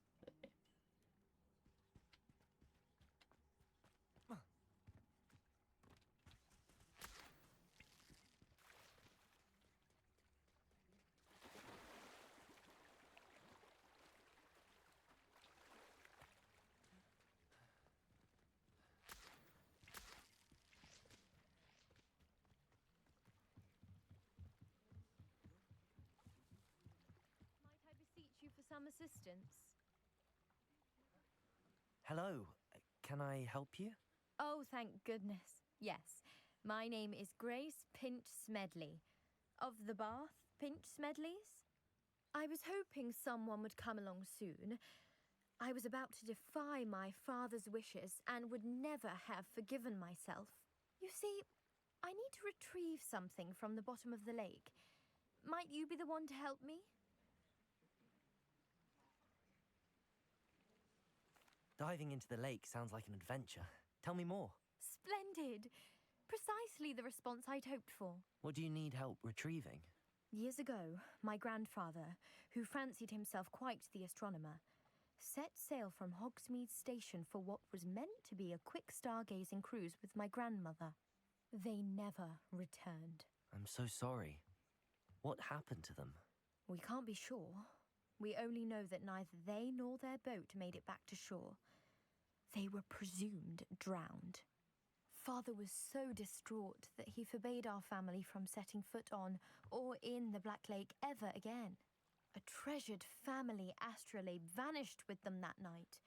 Might I beseech you for some assistance? Hello. Can I help you? Oh, thank goodness. Yes. My name is Grace Pinch Smedley. Of the Bath Pinch Smedleys? I was hoping someone would come along soon. I was about to defy my father's wishes and would never have forgiven myself. You see, I need to retrieve something from the bottom of the lake. Might you be the one to help me? Diving into the lake sounds like an adventure. Tell me more. Splendid! Precisely the response I'd hoped for. What do you need help retrieving? Years ago, my grandfather, who fancied himself quite the astronomer, set sail from Hogsmeade Station for what was meant to be a quick stargazing cruise with my grandmother. They never returned. I'm so sorry. What happened to them? We can't be sure. We only know that neither they nor their boat made it back to shore. They were presumed drowned. Father was so distraught that he forbade our family from setting foot on or in the Black Lake ever again. A treasured family astrolabe vanished with them that night.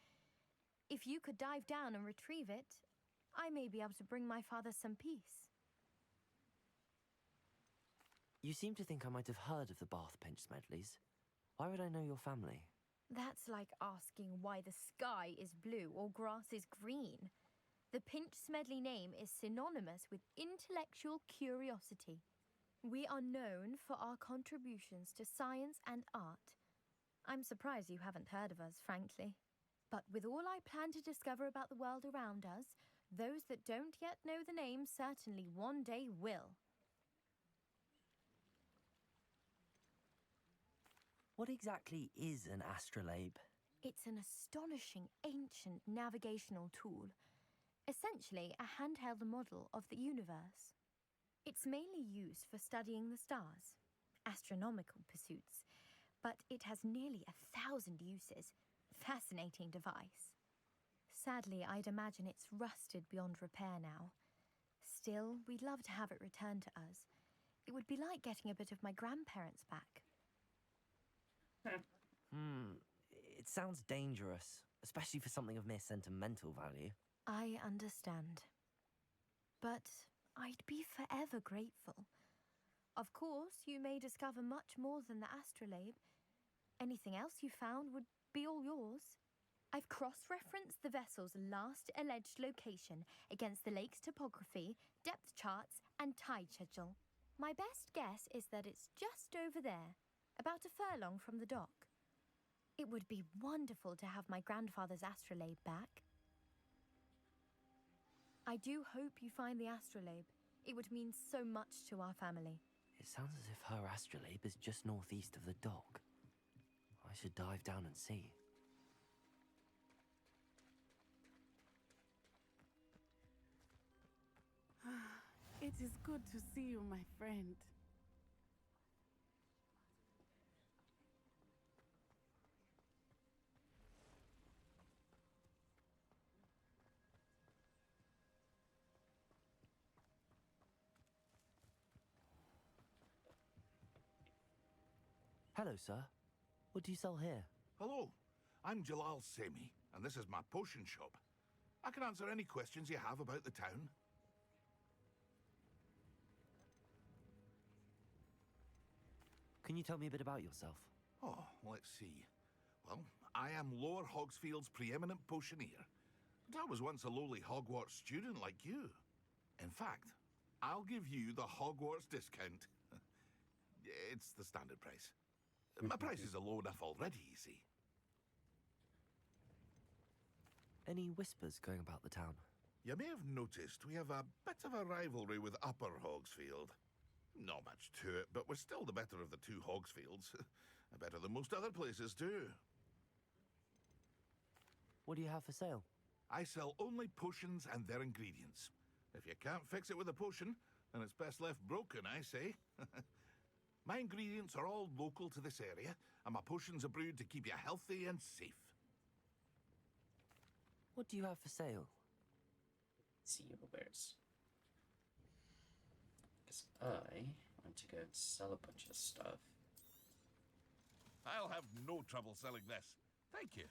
If you could dive down and retrieve it, I may be able to bring my father some peace. You seem to think I might have heard of the Bath Pinch Smedleys. Why would I know your family? That's like asking why the sky is blue or grass is green. The Pinch Smedley name is synonymous with intellectual curiosity. We are known for our contributions to science and art. I'm surprised you haven't heard of us, frankly. But with all I plan to discover about the world around us, those that don't yet know the name certainly one day will. What exactly is an astrolabe? It's an astonishing ancient navigational tool. Essentially, a handheld model of the universe. It's mainly used for studying the stars, astronomical pursuits, but it has nearly 1,000 uses. Fascinating device. Sadly, I'd imagine it's rusted beyond repair now. Still, we'd love to have it returned to us. It would be like getting a bit of my grandparents back. It sounds dangerous, especially for something of mere sentimental value. I understand. But I'd be forever grateful. Of course, you may discover much more than the astrolabe. Anything else you found would be all yours. I've cross-referenced the vessel's last alleged location against the lake's topography, depth charts, and tide schedule. My best guess is that it's just over there, about a furlong from the dock. It would be wonderful to have my grandfather's astrolabe back. I do hope you find the astrolabe. It would mean so much to our family. It sounds as if her astrolabe is just northeast of the dock. I should dive down and see. It is good to see you, my friend. Hello, sir. What do you sell here? Hello, I'm Jalal Semi, and this is my potion shop. I can answer any questions you have about the town. Can you tell me a bit about yourself? Oh, let's see. Well, I am Lower Hogsfield's preeminent potioneer. But I was once a lowly Hogwarts student like you. In fact, I'll give you the Hogwarts discount. It's the standard price. My prices are low enough already, you see. Any whispers going about the town? You may have noticed we have a bit of a rivalry with Upper Hogsfield. Not much to it, but we're still the better of the two Hogsfields. Better than most other places, too. What do you have for sale? I sell only potions and their ingredients. If you can't fix it with a potion, then it's best left broken, I say. My ingredients are all local to this area, and my potions are brewed to keep you healthy and safe. What do you have for sale? Zero bears. Because I want to go and sell a bunch of stuff. I'll have no trouble selling this. Thank you.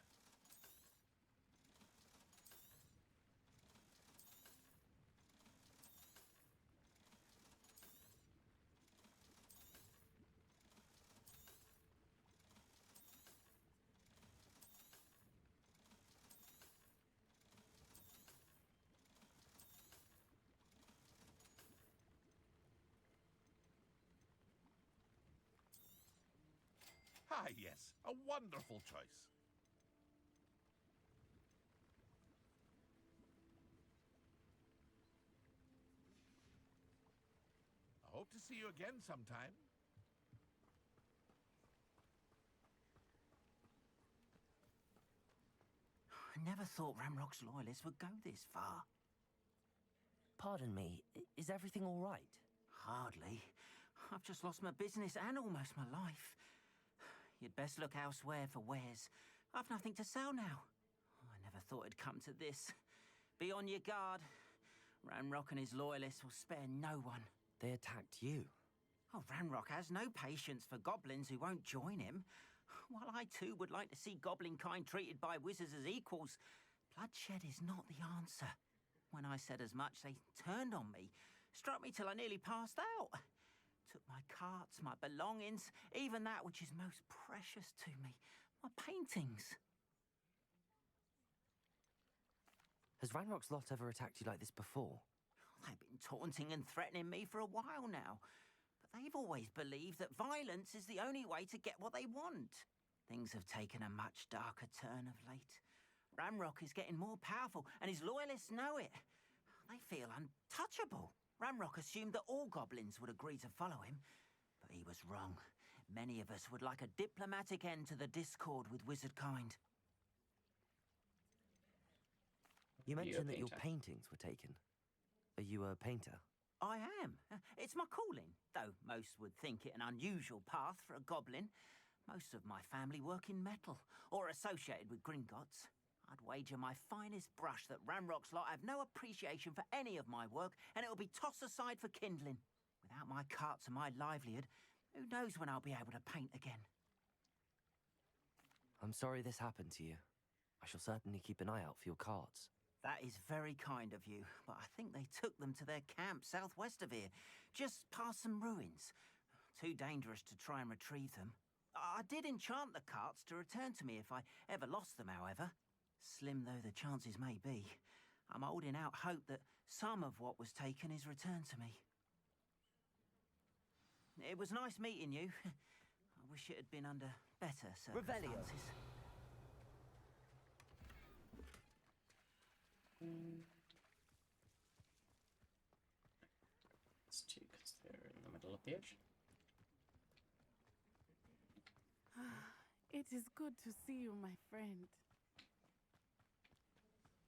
Ah, yes, a wonderful choice. I hope to see you again sometime. I never thought Ramrock's loyalists would go this far. Pardon me, is everything all right? Hardly. I've just lost my business and almost my life. You'd best look elsewhere for wares. I've nothing to sell now. I never thought it'd come to this. Be on your guard. Ranrock and his loyalists will spare no one. They attacked you? Oh, Ranrock has no patience for goblins who won't join him. While I too would like to see goblin kind treated by wizards as equals, bloodshed is not the answer. When I said as much, they turned on me, struck me till I nearly passed out. Took my carts, my belongings, even that which is most precious to me, my paintings. Has Ranrock's lot ever attacked you like this before? They've been taunting and threatening me for a while now. But they've always believed that violence is the only way to get what they want. Things have taken a much darker turn of late. Ramrock is getting more powerful, and his loyalists know it. They feel untouchable. Ramrock assumed that all goblins would agree to follow him, but he was wrong. Many of us would like a diplomatic end to the discord with wizard kind. You mentioned that your paintings were taken. Are you a painter? I am. It's my calling, though most would think it an unusual path for a goblin. Most of my family work in metal, or associated with Gringotts. I'd wager my finest brush that Ramrock's lot have no appreciation for any of my work, and it'll be tossed aside for kindling. Without my carts and my livelihood, who knows when I'll be able to paint again? I'm sorry this happened to you. I shall certainly keep an eye out for your carts. That is very kind of you, but I think they took them to their camp southwest of here, just past some ruins. Too dangerous to try and retrieve them. I did enchant the carts to return to me if I ever lost them, however. Slim though the chances may be, I'm holding out hope that some of what was taken is returned to me. It was nice meeting you. I wish it had been under better circumstances. Revelio. It's two because they're in the middle of the ocean. It is good to see you, my friend.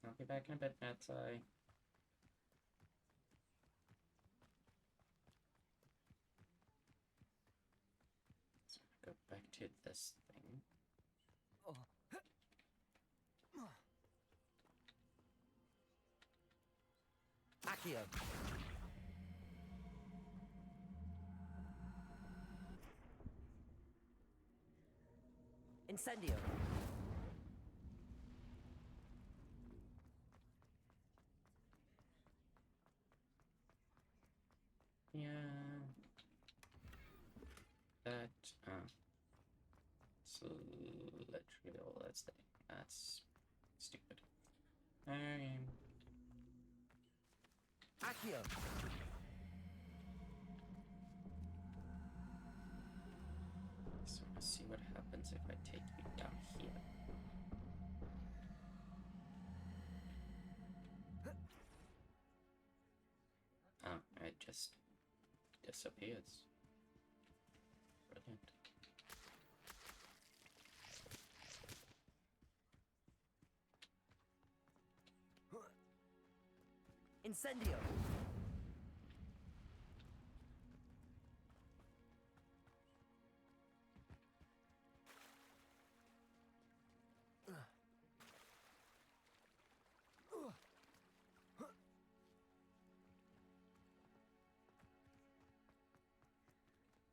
I'll be back in a bit, Matsai. So go back to this thing. Accio. Incendio. literally all that's there. That's stupid. Okay. Accio! So let's see what happens if I take you down here. Ah, it just disappears. Brilliant. Incendio!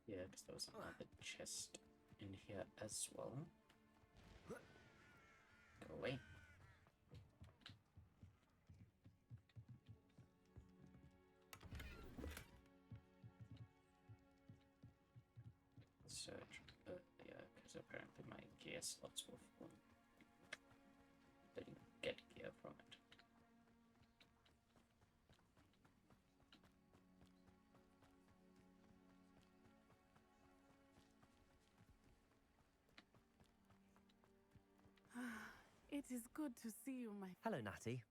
Yeah, because there was another chest in here as well. Go away. Search earlier, because apparently my gear slots were full. Didn't get gear from it. It is good to see you, my... Hello, Natty.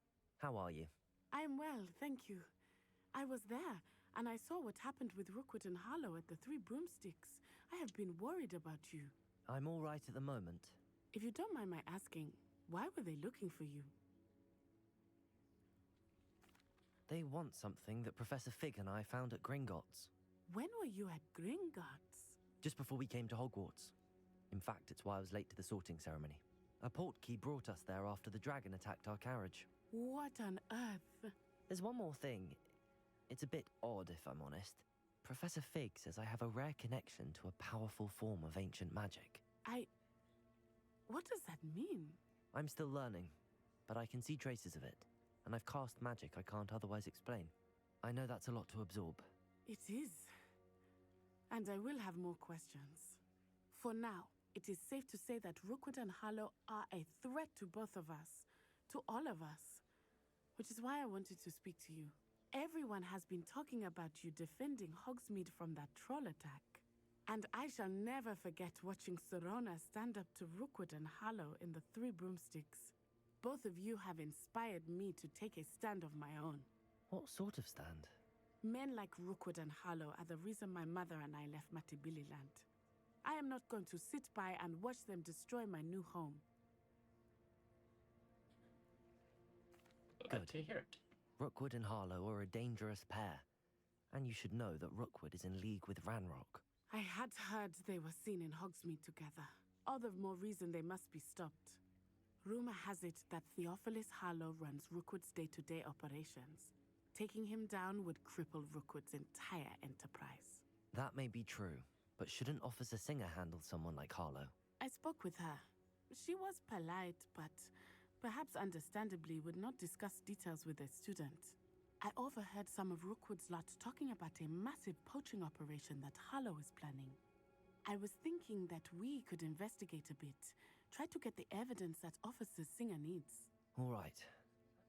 How are you? I am well, thank you. I was there, and I saw what happened with Rookwood and Harlow at the Three Broomsticks. I have been worried about you. I'm all right at the moment. If you don't mind my asking, why were they looking for you? They want something that Professor Fig and I found at Gringotts. When were you at Gringotts? Just before we came to Hogwarts. In fact, it's why I was late to the sorting ceremony. A portkey brought us there after the dragon attacked our carriage. What on earth? There's one more thing. It's a bit odd, if I'm honest. Professor Fig says I have a rare connection to a powerful form of ancient magic. What does that mean? I'm still learning, but I can see traces of it, and I've cast magic I can't otherwise explain. I know that's a lot to absorb. It is. And I will have more questions. For now, it is safe to say that Rookwood and Harlow are a threat to both of us, to all of us. Which is why I wanted to speak to you. Everyone has been talking about you defending Hogsmeade from that troll attack. And I shall never forget watching Serona stand up to Rookwood and Harlow in the Three Broomsticks. Both of you have inspired me to take a stand of my own. What sort of stand? Men like Rookwood and Harlow are the reason my mother and I left Matibililand. I am not going to sit by and watch them destroy my new home. Good to hear it. Rookwood and Harlow are a dangerous pair. And you should know that Rookwood is in league with Ranrock. I had heard they were seen in Hogsmeade together. All the more reason they must be stopped. Rumor has it that Theophilus Harlow runs Rookwood's day-to-day operations. Taking him down would cripple Rookwood's entire enterprise. That may be true, but shouldn't Officer Singer handle someone like Harlow? I spoke with her. She was polite, but perhaps understandably would not discuss details with a student. I overheard some of Rookwood's lot talking about a massive poaching operation that Harlow is planning. I was thinking that we could investigate a bit, try to get the evidence that Officer Singer needs. All right,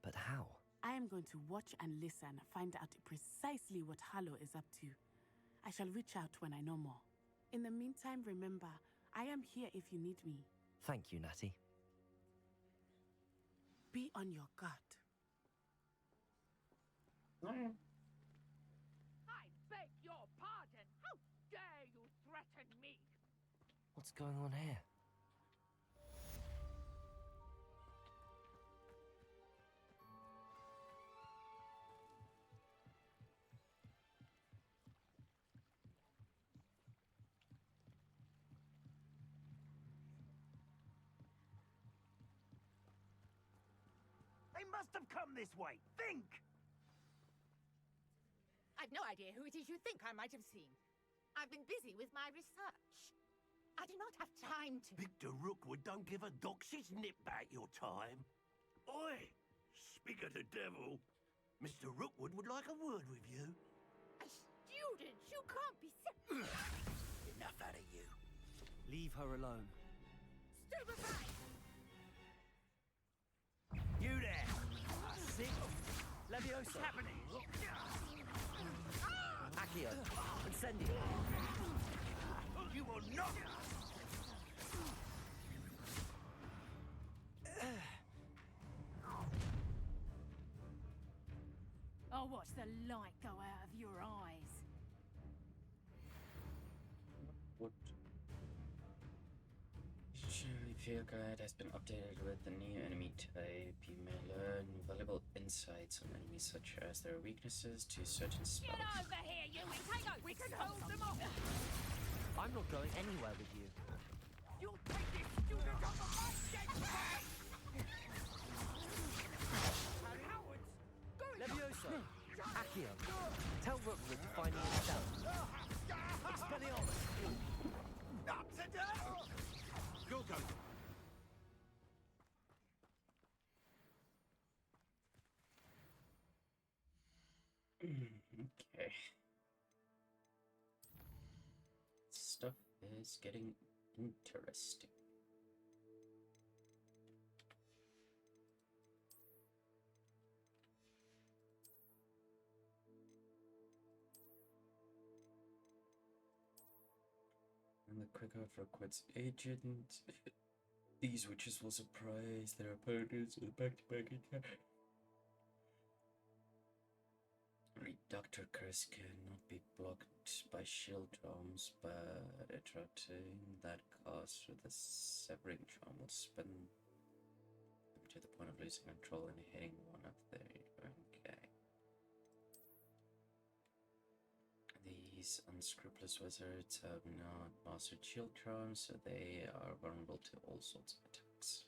but how? I am going to watch and listen, find out precisely what Harlow is up to. I shall reach out when I know more. In the meantime, remember, I am here if you need me. Thank you, Natty. Be on your guard. I beg your pardon. How dare you threaten me? What's going on here? They must have come this way. Think! I've no idea who it is you think I might have seen. I've been busy with my research. I do not have time to... Victor Rookwood don't give a doxy's nip back your time. Oi! Speak of the devil. Mr. Rookwood would like a word with you. A student! You can't be... Enough out of you. Leave her alone. Leviosa. happening? Accio. Incendio. You will not. I'll watch the light go out of your eyes. What? Field guide has been updated with the new enemy type. You may learn valuable insights on enemies such as their weaknesses to certain spells. Get over here, you! Take over! We can hold them off! I'm not going anywhere with you. You'll take this student off of my dead body! Cowards! Leviosa. Accio. Tell Rookwood to find me himself. Expelliarmus. Not today! Go, go. Okay. Stuff is getting interesting. And the quick out for Quid's agent. These witches will surprise their opponents with back-to-back attack. Reductor curse cannot be blocked by shield charms, but interrupting that cast with a severing charm will spin them to the point of losing control and hitting one of their. Okay. These unscrupulous wizards have not mastered shield charms, so they are vulnerable to all sorts of attacks.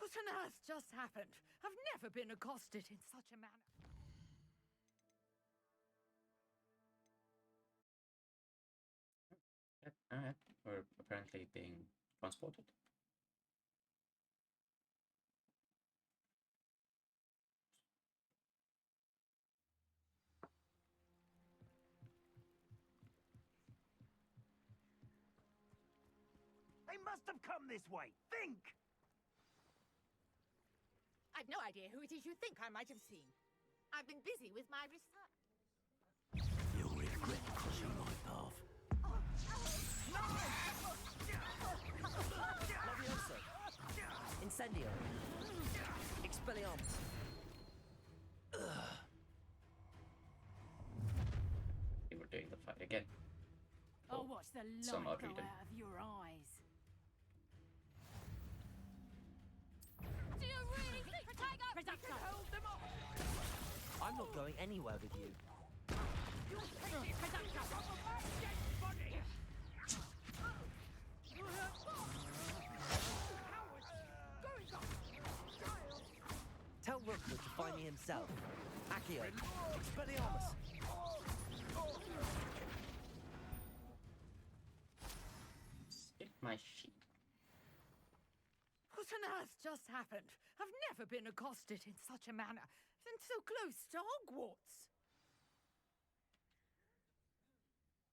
What on earth just happened? I've never been accosted in such a manner. Yep, alright. We're apparently being transported. They must have come this way. Think! I've no idea who it is you think I might have seen. I've been busy with my research. You'll regret crossing my path. Leviosa. Incendio. Expelliarmus. We were doing the fight again. I'll watch the some light odd go reading. out of your eyes. Do you really think we can hold them off? I'm not going anywhere with you. You'll take this conductor off of my dead body! Tell Rookwood to find me himself. Accio. Expelliarmus. Skip my sheep. What on earth just happened? I've never been accosted in such a manner, and so close to Hogwarts.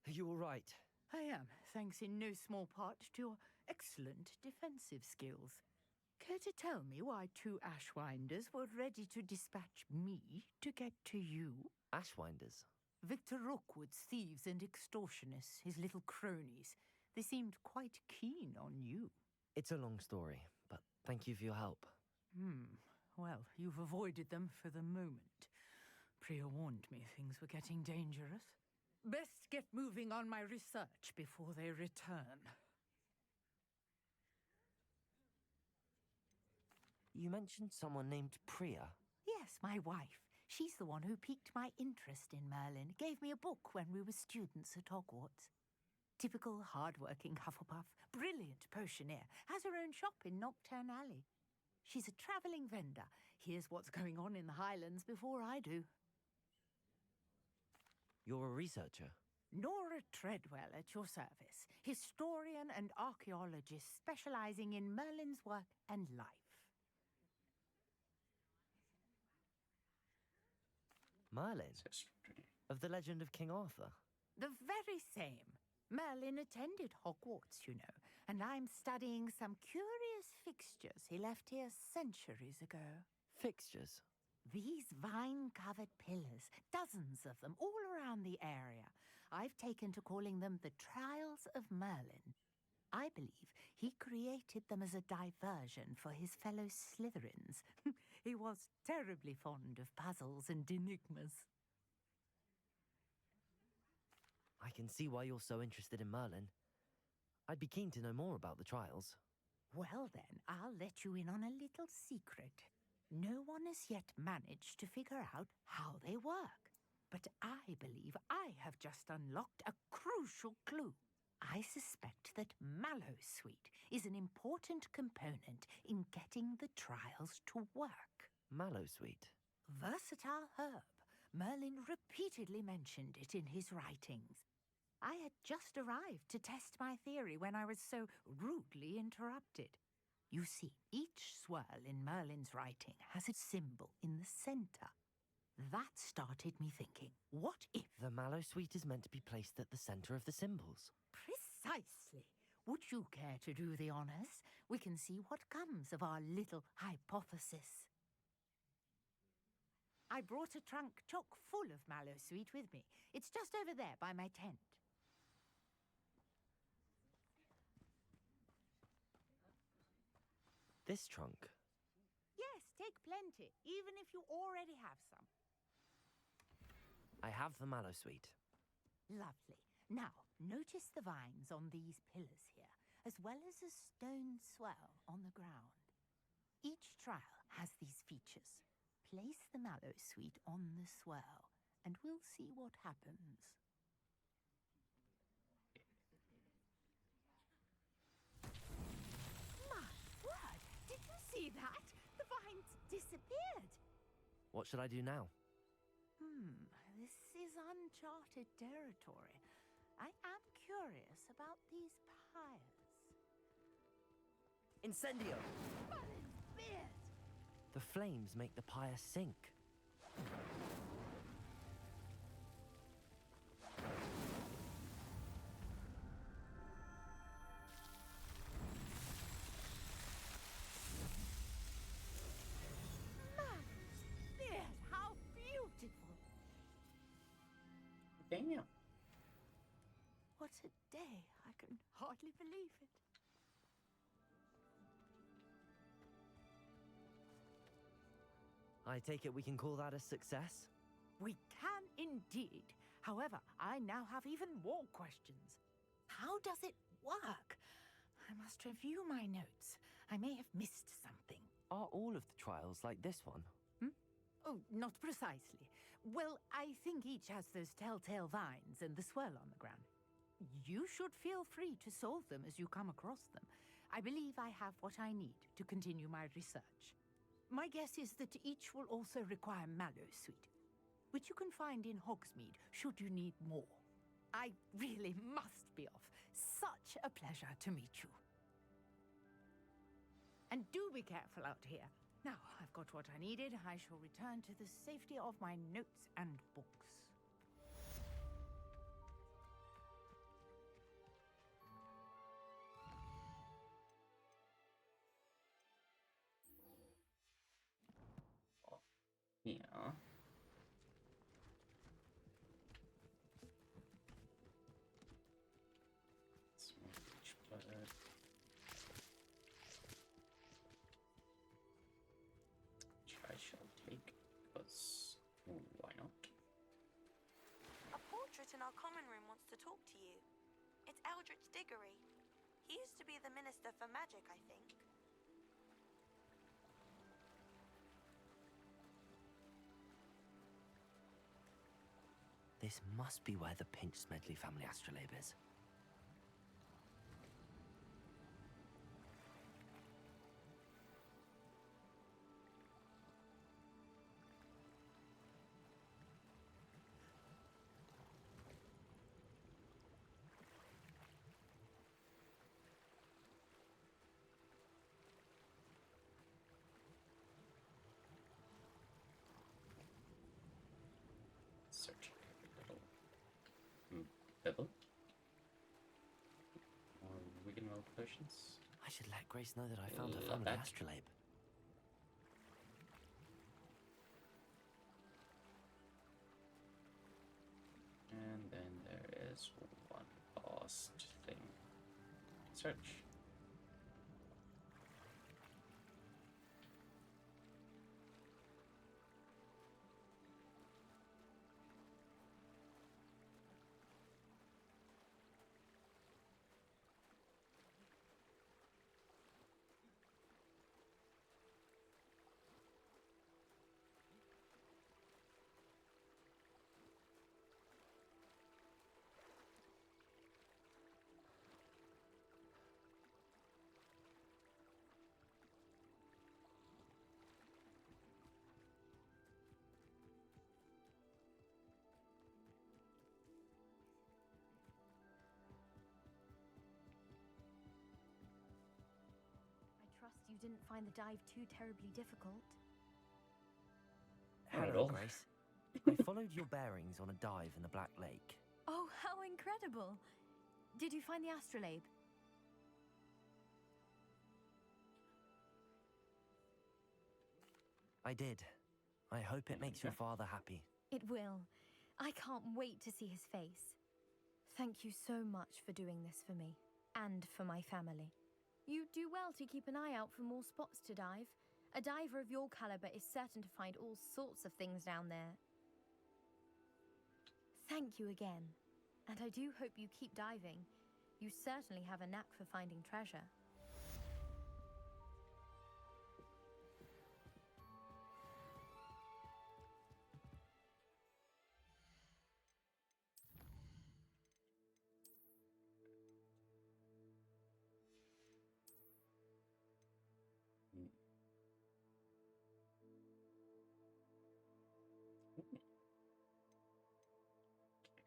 Are you all right? I am, thanks in no small part to your excellent defensive skills. Care to tell me why two Ashwinders were ready to dispatch me to get to you? Ashwinders? Victor Rookwood's thieves and extortionists, his little cronies. They seemed quite keen on you. It's a long story, but thank you for your help. Well, you've avoided them for the moment. Priya warned me things were getting dangerous. Best get moving on my research before they return. You mentioned someone named Priya. Yes, my wife. She's the one who piqued my interest in Merlin, gave me a book when we were students at Hogwarts. Typical hard-working Hufflepuff, brilliant potioneer, has her own shop in Knockturn Alley. She's a travelling vendor, hears what's going on in the Highlands before I do. You're a researcher. Nora Treadwell at your service, historian and archaeologist specialising in Merlin's work and life. Merlin? Of the legend of King Arthur? The very same. Merlin attended Hogwarts, you know, and I'm studying some curious fixtures he left here centuries ago. Fixtures? These vine-covered pillars, dozens of them, all around the area. I've taken to calling them the Trials of Merlin. I believe he created them as a diversion for his fellow Slytherins. He was terribly fond of puzzles and enigmas. I can see why you're so interested in Merlin. I'd be keen to know more about the trials. Well then, I'll let you in on a little secret. No one has yet managed to figure out how they work. But I believe I have just unlocked a crucial clue. I suspect that Mallowsweet is an important component in getting the trials to work. Mallowsweet? Versatile herb. Merlin repeatedly mentioned it in his writings. I had just arrived to test my theory when I was so rudely interrupted. You see, each swirl in Merlin's writing has a symbol in the center. That started me thinking, what if... The Mallowsweet is meant to be placed at the center of the symbols. Precisely. Would you care to do the honors? We can see what comes of our little hypothesis. I brought a trunk chock full of Mallowsweet with me. It's just over there by my tent. This trunk? Yes, take plenty, even if you already have some. I have the Mallowsweet. Lovely. Now, notice the vines on these pillars here, as well as a stone swell on the ground. Each trial has these features. Place the Mallowsweet on the swell, and we'll see what happens. My word! Did you see that? The vines disappeared! What should I do now? This is uncharted territory. I am curious about these pyres. Incendio! Merlin's beard! The flames make the pyre sink. Merlin's beard! How beautiful! Damn. What a day! I can hardly believe it. I take it we can call that a success? We can indeed. However, I now have even more questions. How does it work? I must review my notes. I may have missed something. Are all of the trials like this one? Oh, not precisely. Well, I think each has those telltale vines and the swirl on the ground. You should feel free to solve them as you come across them. I believe I have what I need to continue my research. My guess is that each will also require Mallowsweet, which you can find in Hogsmeade should you need more. I really must be off. Such a pleasure to meet you. And do be careful out here. Now, I've got what I needed. I shall return to the safety of my notes and books. Yeah. Smudge blood. common room wants to talk to you. It's Eldritch Diggory. He used to be the Minister for Magic, I think. This must be where the Pinch Smedley family astrolabe is. Searching every little pebble. More Wiggenweld potions. I should let Grace know that I found her Love family that. astrolabe. And then there is one last thing. Search. I trust you didn't find the dive too terribly difficult. Not at Hello, all. Grace. I followed your bearings on a dive in the Black Lake. Oh, how incredible! Did you find the astrolabe? I did. I hope it makes your father happy. It will. I can't wait to see his face. Thank you so much for doing this for me, and for my family. You do well to keep an eye out for more spots to dive. A diver of your caliber is certain to find all sorts of things down there. Thank you again, and I do hope you keep diving. You certainly have a knack for finding treasure.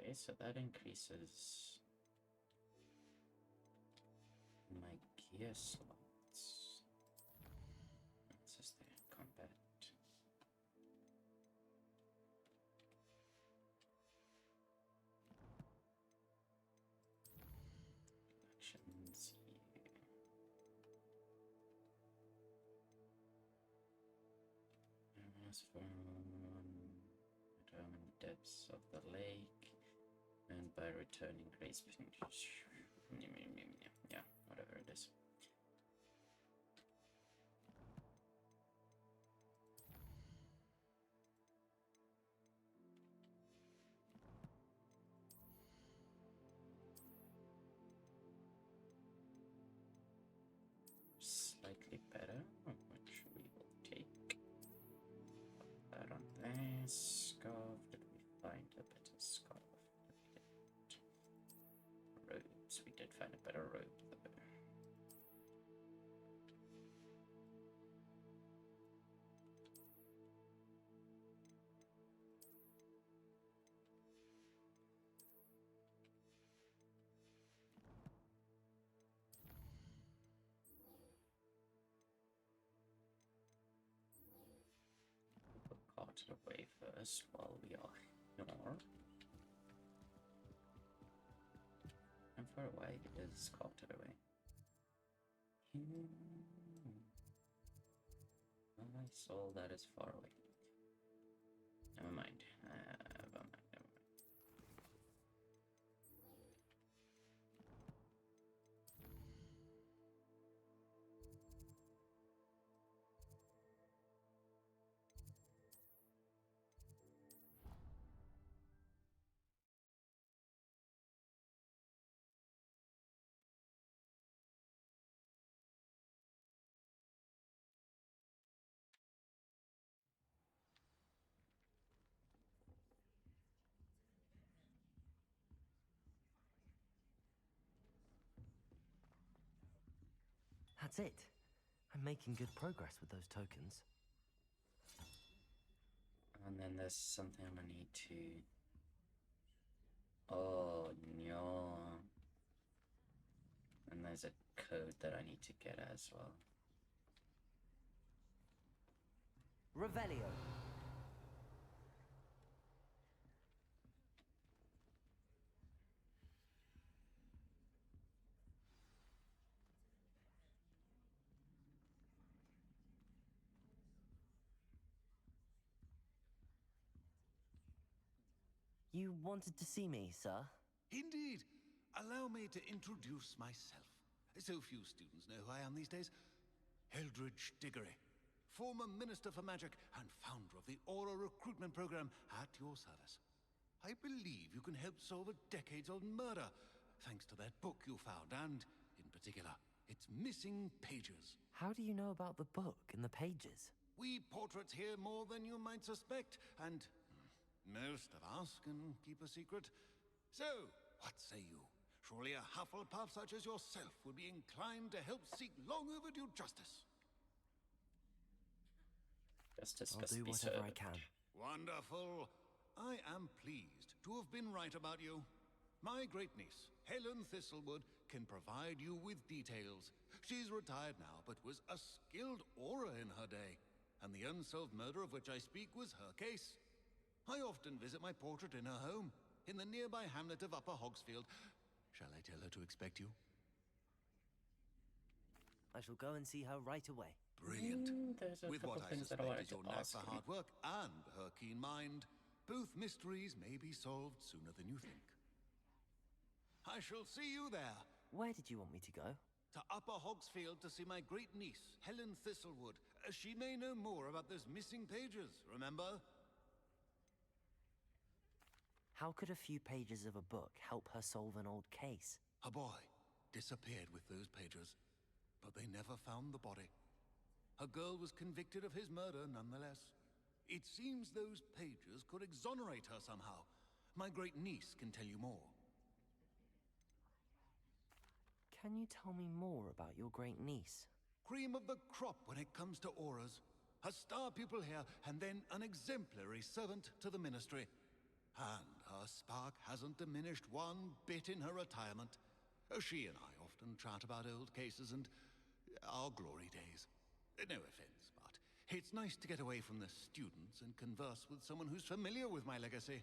Okay, so that increases my gear slots. It says there, combat. Actions here. As for determine the depths of the lake, and by returning Grace. Yeah, whatever it is. Slightly better, which we will take. Put that on there. Scarf. Did we find a better scarf? Robes. We did find a better robe though. We'll cart it away first while we are here. How far away is carted away? Nice, all that is far away. Never mind. Never mind. That's it. I'm making good progress with those tokens. And then there's something I'm gonna need to... Oh, no. And there's a code that I need to get as well. Revelio. You wanted to see me, sir? Indeed. Allow me to introduce myself. So few students know who I am these days. Eldridge Diggory, former Minister for Magic and founder of the Aura Recruitment Program at your service. I believe you can help solve a decades-old murder, thanks to that book you found, and, in particular, its missing pages. How do you know about the book and the pages? We portraits hear more than you might suspect, and most of us can keep a secret. So, what say you? Surely a Hufflepuff such as yourself would be inclined to help seek long overdue justice. Justice I'll must do be whatever I served. can. Wonderful. I am pleased to have been right about you. My great niece, Helen Thistlewood, can provide you with details. She's retired now, but was a skilled aura in her day, and the unsolved murder of which I speak was her case. I often visit my portrait in her home, in the nearby hamlet of Upper Hogsfield. Shall I tell her to expect you? I shall go and see her right away. Brilliant. There's a With couple what I things that I suspect wanted is to your knack ask for him. hard work and her keen mind, both mysteries may be solved sooner than you think. I shall see you there. Where did you want me to go? To Upper Hogsfield to see my great niece, Helen Thistlewood. She may know more about those missing pages, remember? How could a few pages of a book help her solve an old case? A boy disappeared with those pages, but they never found the body. A girl was convicted of his murder nonetheless. It seems those pages could exonerate her somehow. My great niece can tell you more. Can you tell me more about your great niece? Cream of the crop when it comes to auras. A star pupil here, and then an exemplary servant to the ministry. And her spark hasn't diminished one bit in her retirement. She and I often chat about old cases and our glory days. No offense, but it's nice to get away from the students and converse with someone who's familiar with my legacy.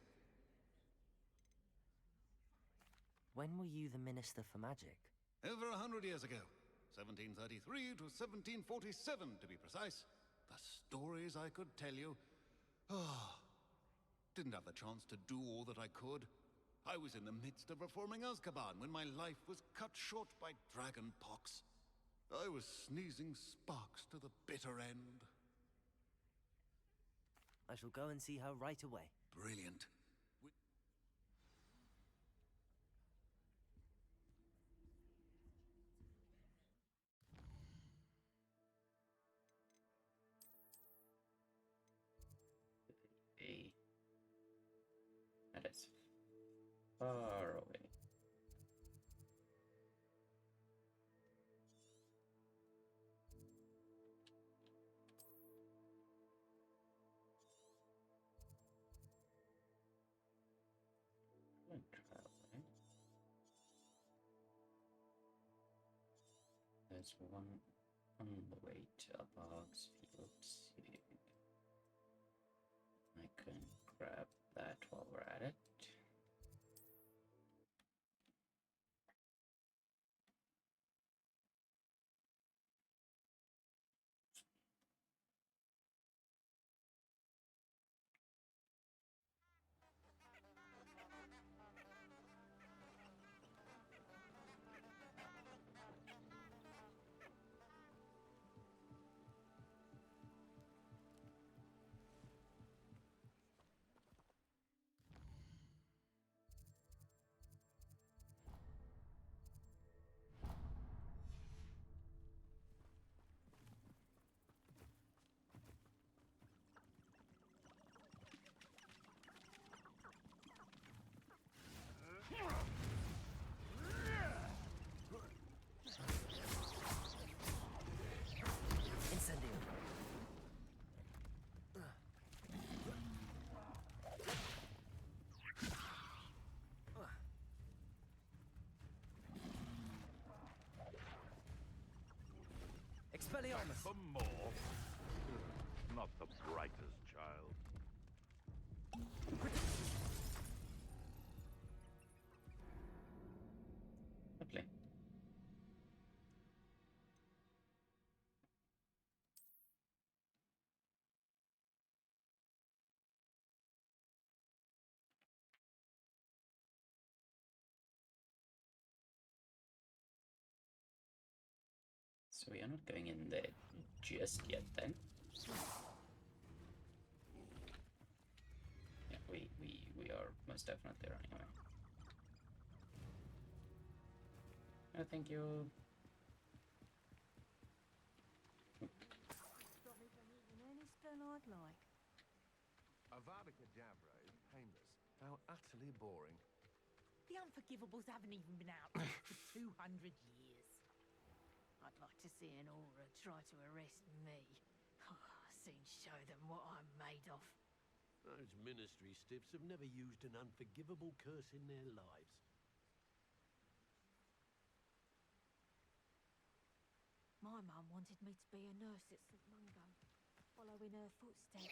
When were you the Minister for Magic? Over 100 years ago. 1733 to 1747, to be precise. The stories I could tell you. Didn't have the chance to do all that I could. I was in the midst of reforming Azkaban when my life was cut short by dragon pox. I was sneezing sparks to the bitter end. I shall go and see her right away. Brilliant. That is far away. There's one on the way to Bogsfield soon. I can grab that while we're at it. Back for more. Not the brightest child. Lovely. So we are not going in there just yet then. Yeah, we are most definitely running away. Oh, thank you. Stop me from eating any spell I'd like. Avada Kedavra is painless. How utterly boring. The Unforgivables haven't even been out for 200 years. I'd like to see an aura try to arrest me. Soon show them what I'm made of. Those ministry stiffs have never used an unforgivable curse in their lives. My mum wanted me to be a nurse at St Mungo, following her footsteps.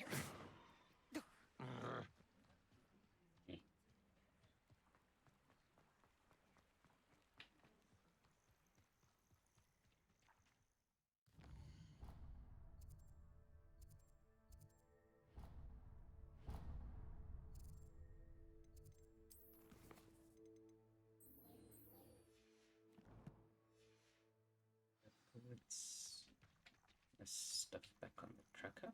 Let's stuff back on the tracker.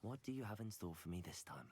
What do you have in store for me this time?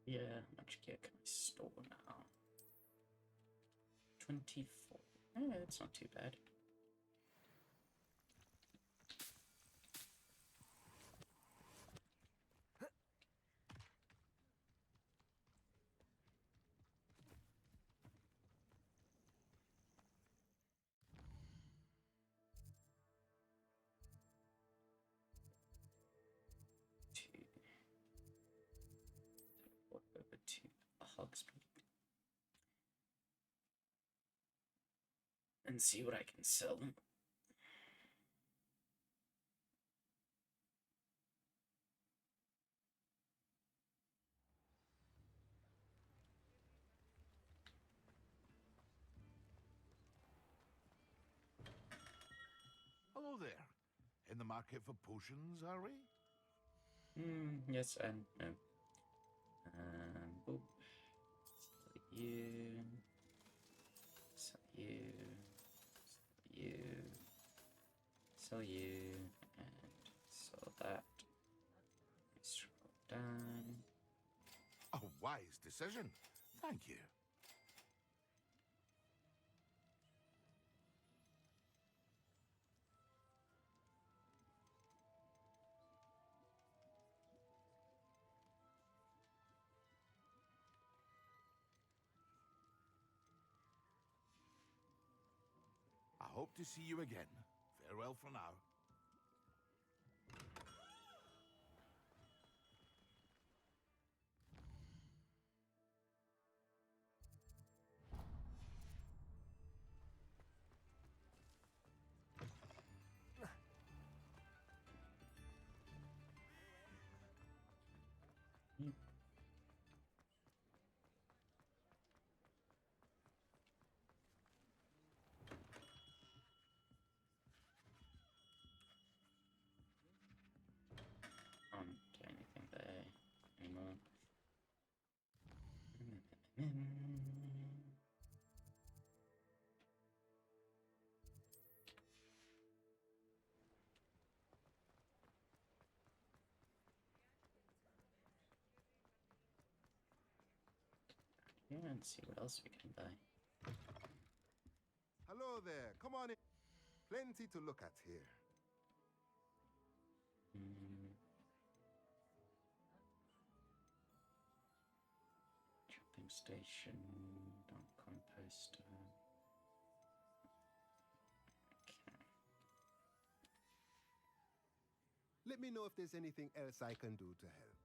Yeah, how much gear can I store now? 24. Yeah, it's not too bad. Over to Hogsmeade and see what I can sell. Hello there. In the market for potions, are we? Yes and no. Boop. Sell you, sell you, and sell that. Scroll down. A wise decision. Thank you. I hope to see you again. Farewell for now. here and see what else we can buy. Hello there. Come on in. Plenty to look at here. Shopping station, dump composter. Let me know if there's anything else I can do to help.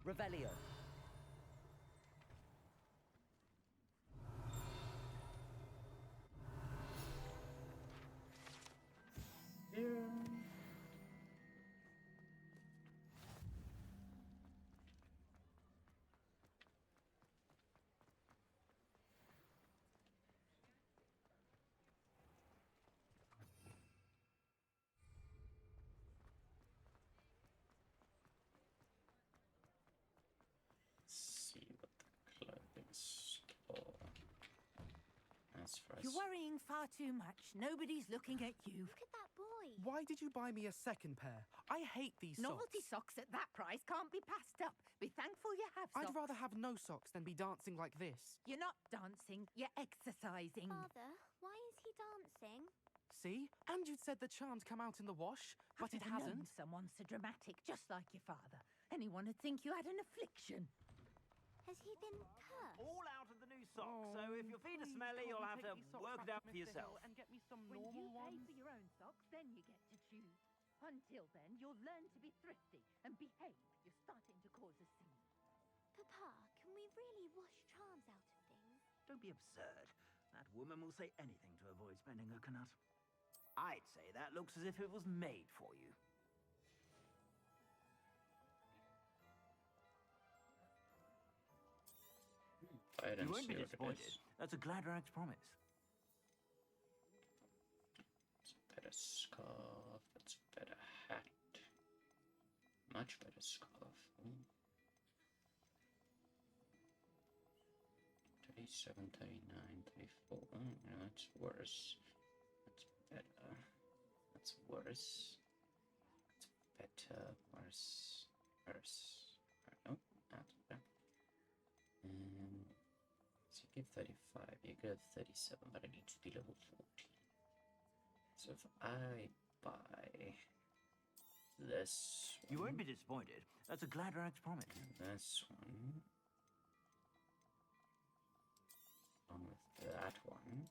Revelio. See what the clothing store has for us. You're worrying far too much. Nobody's looking at you. Look at that boy. Why did you buy me a second pair? I hate these Novelty socks. socks at that price can't be passed up. Be thankful you have socks. I'd rather have no socks than be dancing like this. You're not dancing, you're exercising. Father, why is he dancing? See? And you'd said the charm's come out in the wash, but it I've never hasn't. known someone so dramatic, just like your father. Anyone would think you had an affliction. Has he been cursed? All out of the new socks, so if your feet are smelly, you'll have to work it out for yourself. And get me some When normal you pay ones. for your own socks, then you get to choose. Until then, you'll learn to be thrifty and behave. You're starting to cause a scene. Papa, can we really wash charms out of things? Don't be absurd. That woman will say anything to avoid spending a canut. I'd say that looks as if it was made for you. You won't be disappointed. That's a Gladrag's promise. It's a better scarf. It's a better hat. Much better scarf. 37, 39, 34. Yeah, that's worse. That's better. That's worse. That's better. Worse. Worse. No, that's better. So you give 35, you give 37, but I need to be level 40. So if I buy this one, you won't be disappointed. That's a Gladrag's promise. And this one, along with that one,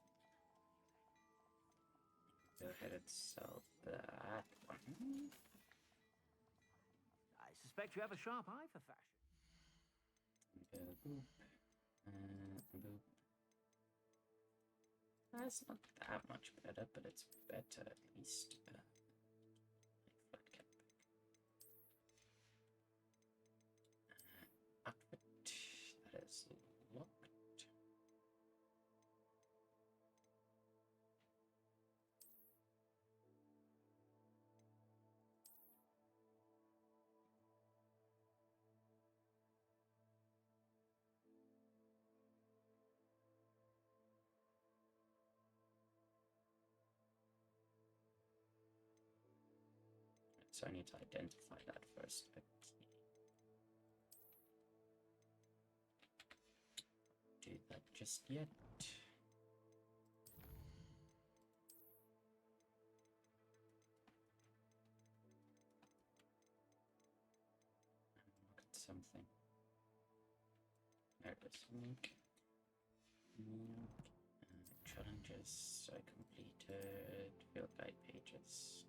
go ahead and sell that one. I suspect you have a sharp eye for fashion. Go boop. Boop. That's not that much better, but it's better at least. Like flat cap. Outfit that is locked. So I need to identify that first. Do that just yet. Look at something. There it is. Challenges I completed. Field guide pages.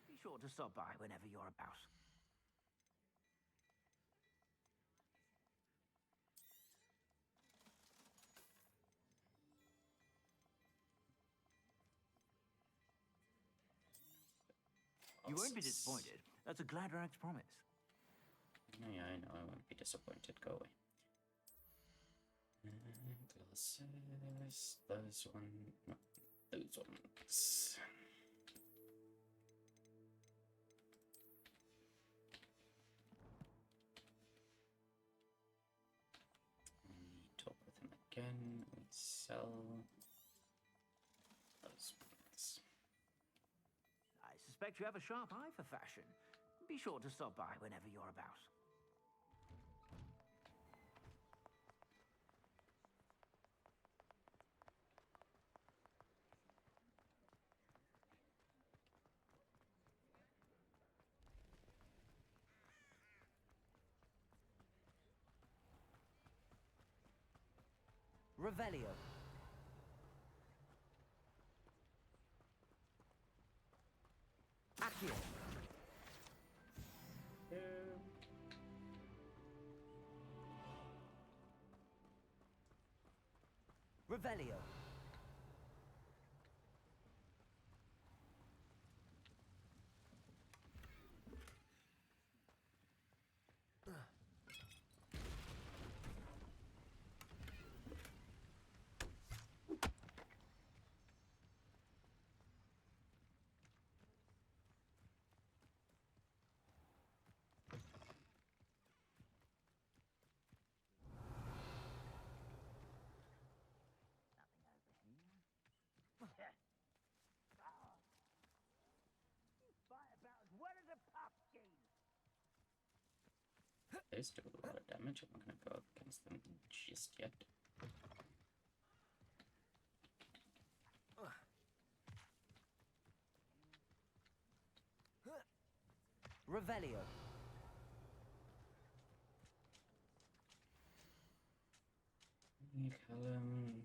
Be sure to stop by whenever you're about. You won't be disappointed. That's a Gladrag's promise. Yeah, I know, I won't be disappointed. Go away. Glasses. Those one. No, those ones. Talk with him again. We sell those ones. I suspect you have a sharp eye for fashion. Be sure to stop by whenever you're about. Revelio. Accio. Revelio. They still do a lot of damage. I'm not gonna go against them just yet. Revelio. Callum,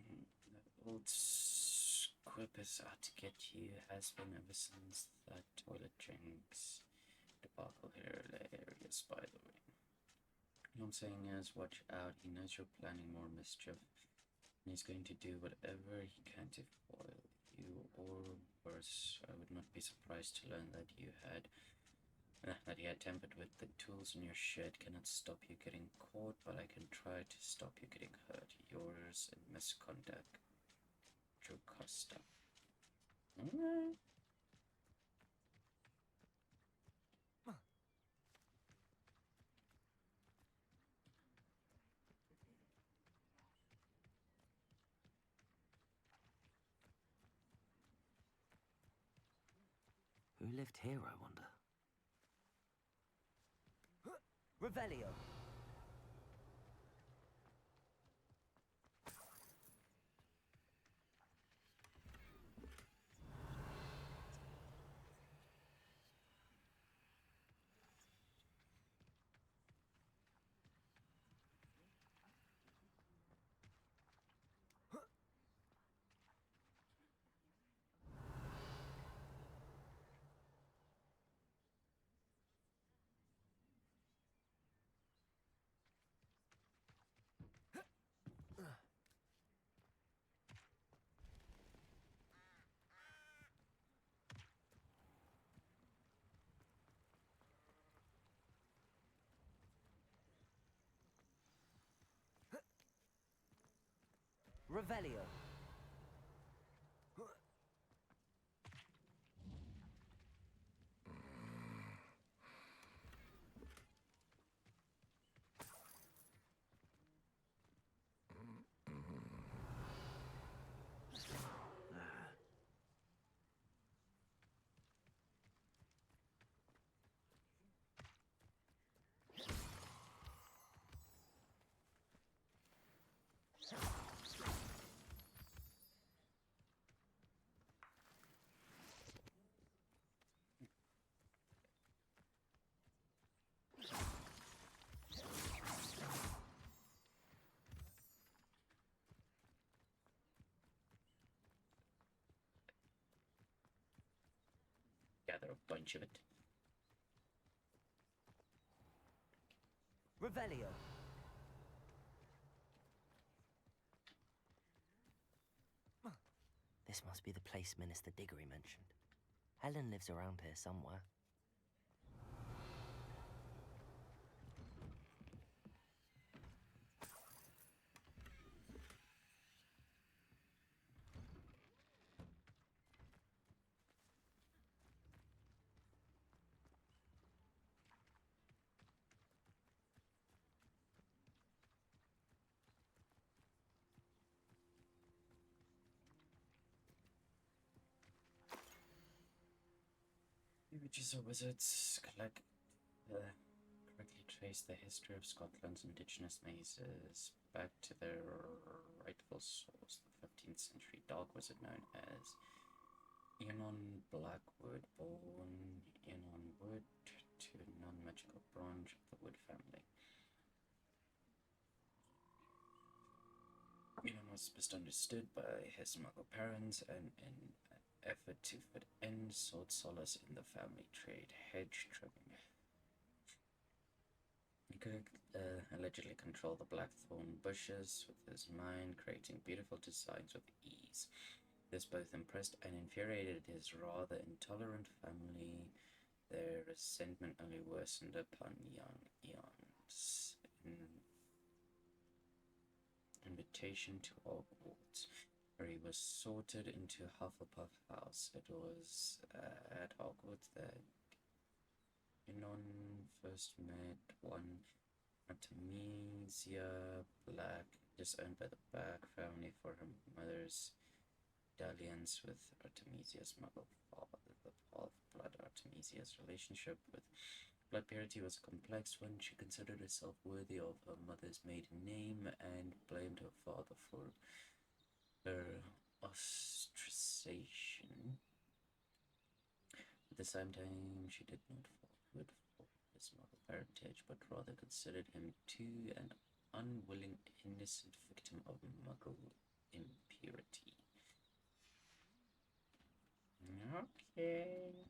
the old squib is out to get you, has been ever since that toilet drinks debacle hilarious, by the way. All I'm saying is, watch out, he knows you're planning more mischief, and he's going to do whatever he can to foil you, or worse. I would not be surprised to learn that you had that he had tampered with the tools in your shed. Cannot stop you getting caught, but I can try to stop you getting hurt. Yours in misconduct, Drew Costa. Alright. Who lived here, I wonder? Revelio. Revelio. Gather a bunch of it. Revelio. This must be the place Minister Diggory mentioned. Helen lives around here somewhere. Witches or wizards correctly trace the history of Scotland's indigenous mazes back to their rightful source, the 15th century dark wizard known as Enon Blackwood, born Enon Wood to a non-magical branch of the Wood family. Enon was misunderstood by his Muggle parents and in an effort to fit in, sought solace in the family trade, hedge trimming. He could allegedly control the blackthorn bushes with his mind, creating beautiful designs with ease. This both impressed and infuriated his rather intolerant family. Their resentment only worsened upon young Eon's invitation to Hogwarts, where he was sorted into Hufflepuff House. It was at Hogwarts that Enon first met one Artemisia Black, disowned by the Black family for her mother's dalliance with Artemisia's Muggle father. The half-blood Artemisia's relationship with blood purity was a complex one. She considered herself worthy of her mother's maiden name and blamed her father for her ostracization. At the same time, she did not fall good for his Muggle parentage, but rather considered him too an unwilling, innocent victim of Muggle impurity. Okay.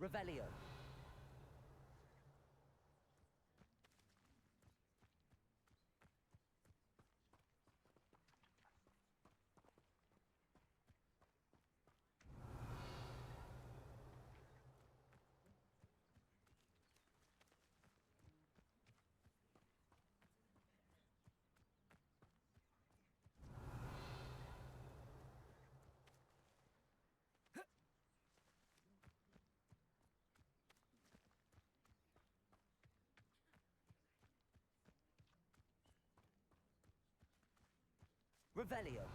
Revelio. Revelio.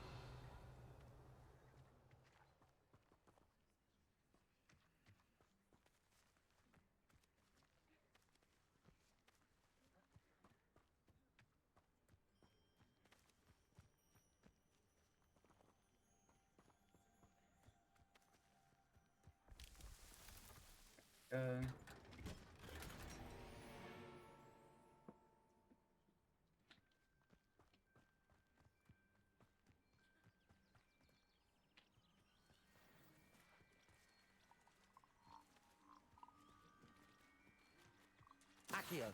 Accio.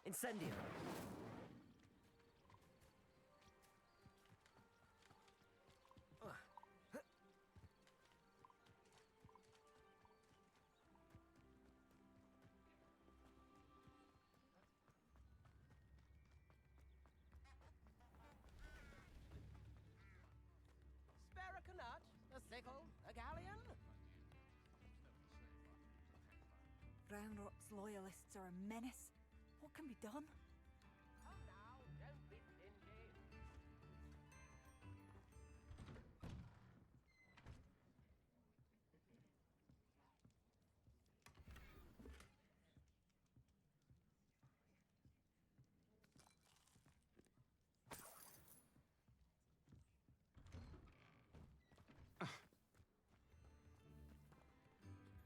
Incendio. Spare a canut, a sickle, a galleon? Roundrock's loyalists are a menace. What can be done? Come now, don't be stingy.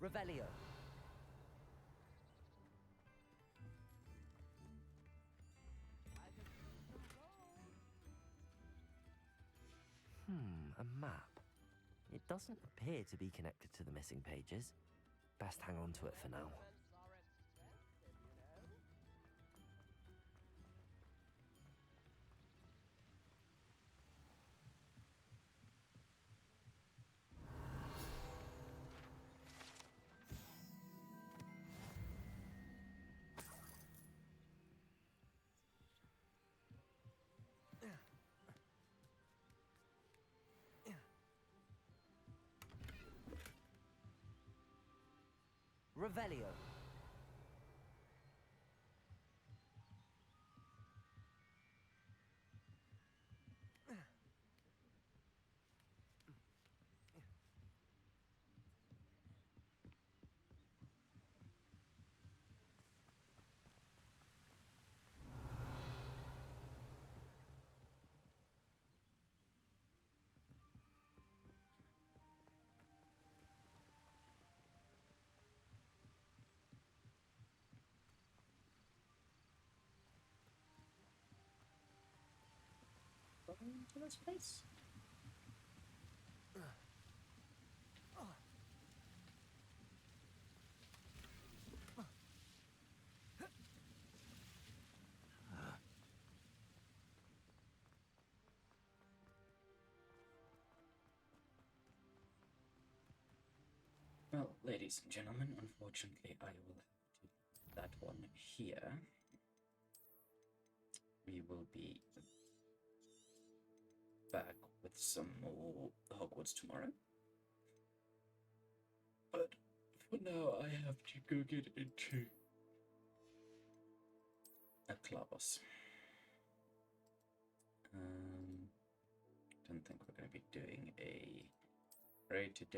Revelio. A map. It doesn't appear to be connected to the missing pages. Best hang on to it for now. Revelio. Into this place. Well, ladies and gentlemen, unfortunately, I will have to leave that one here. We will be back with some more Hogwarts tomorrow. But for now, I have to go get into a class. Don't think we're going to be doing a raid today.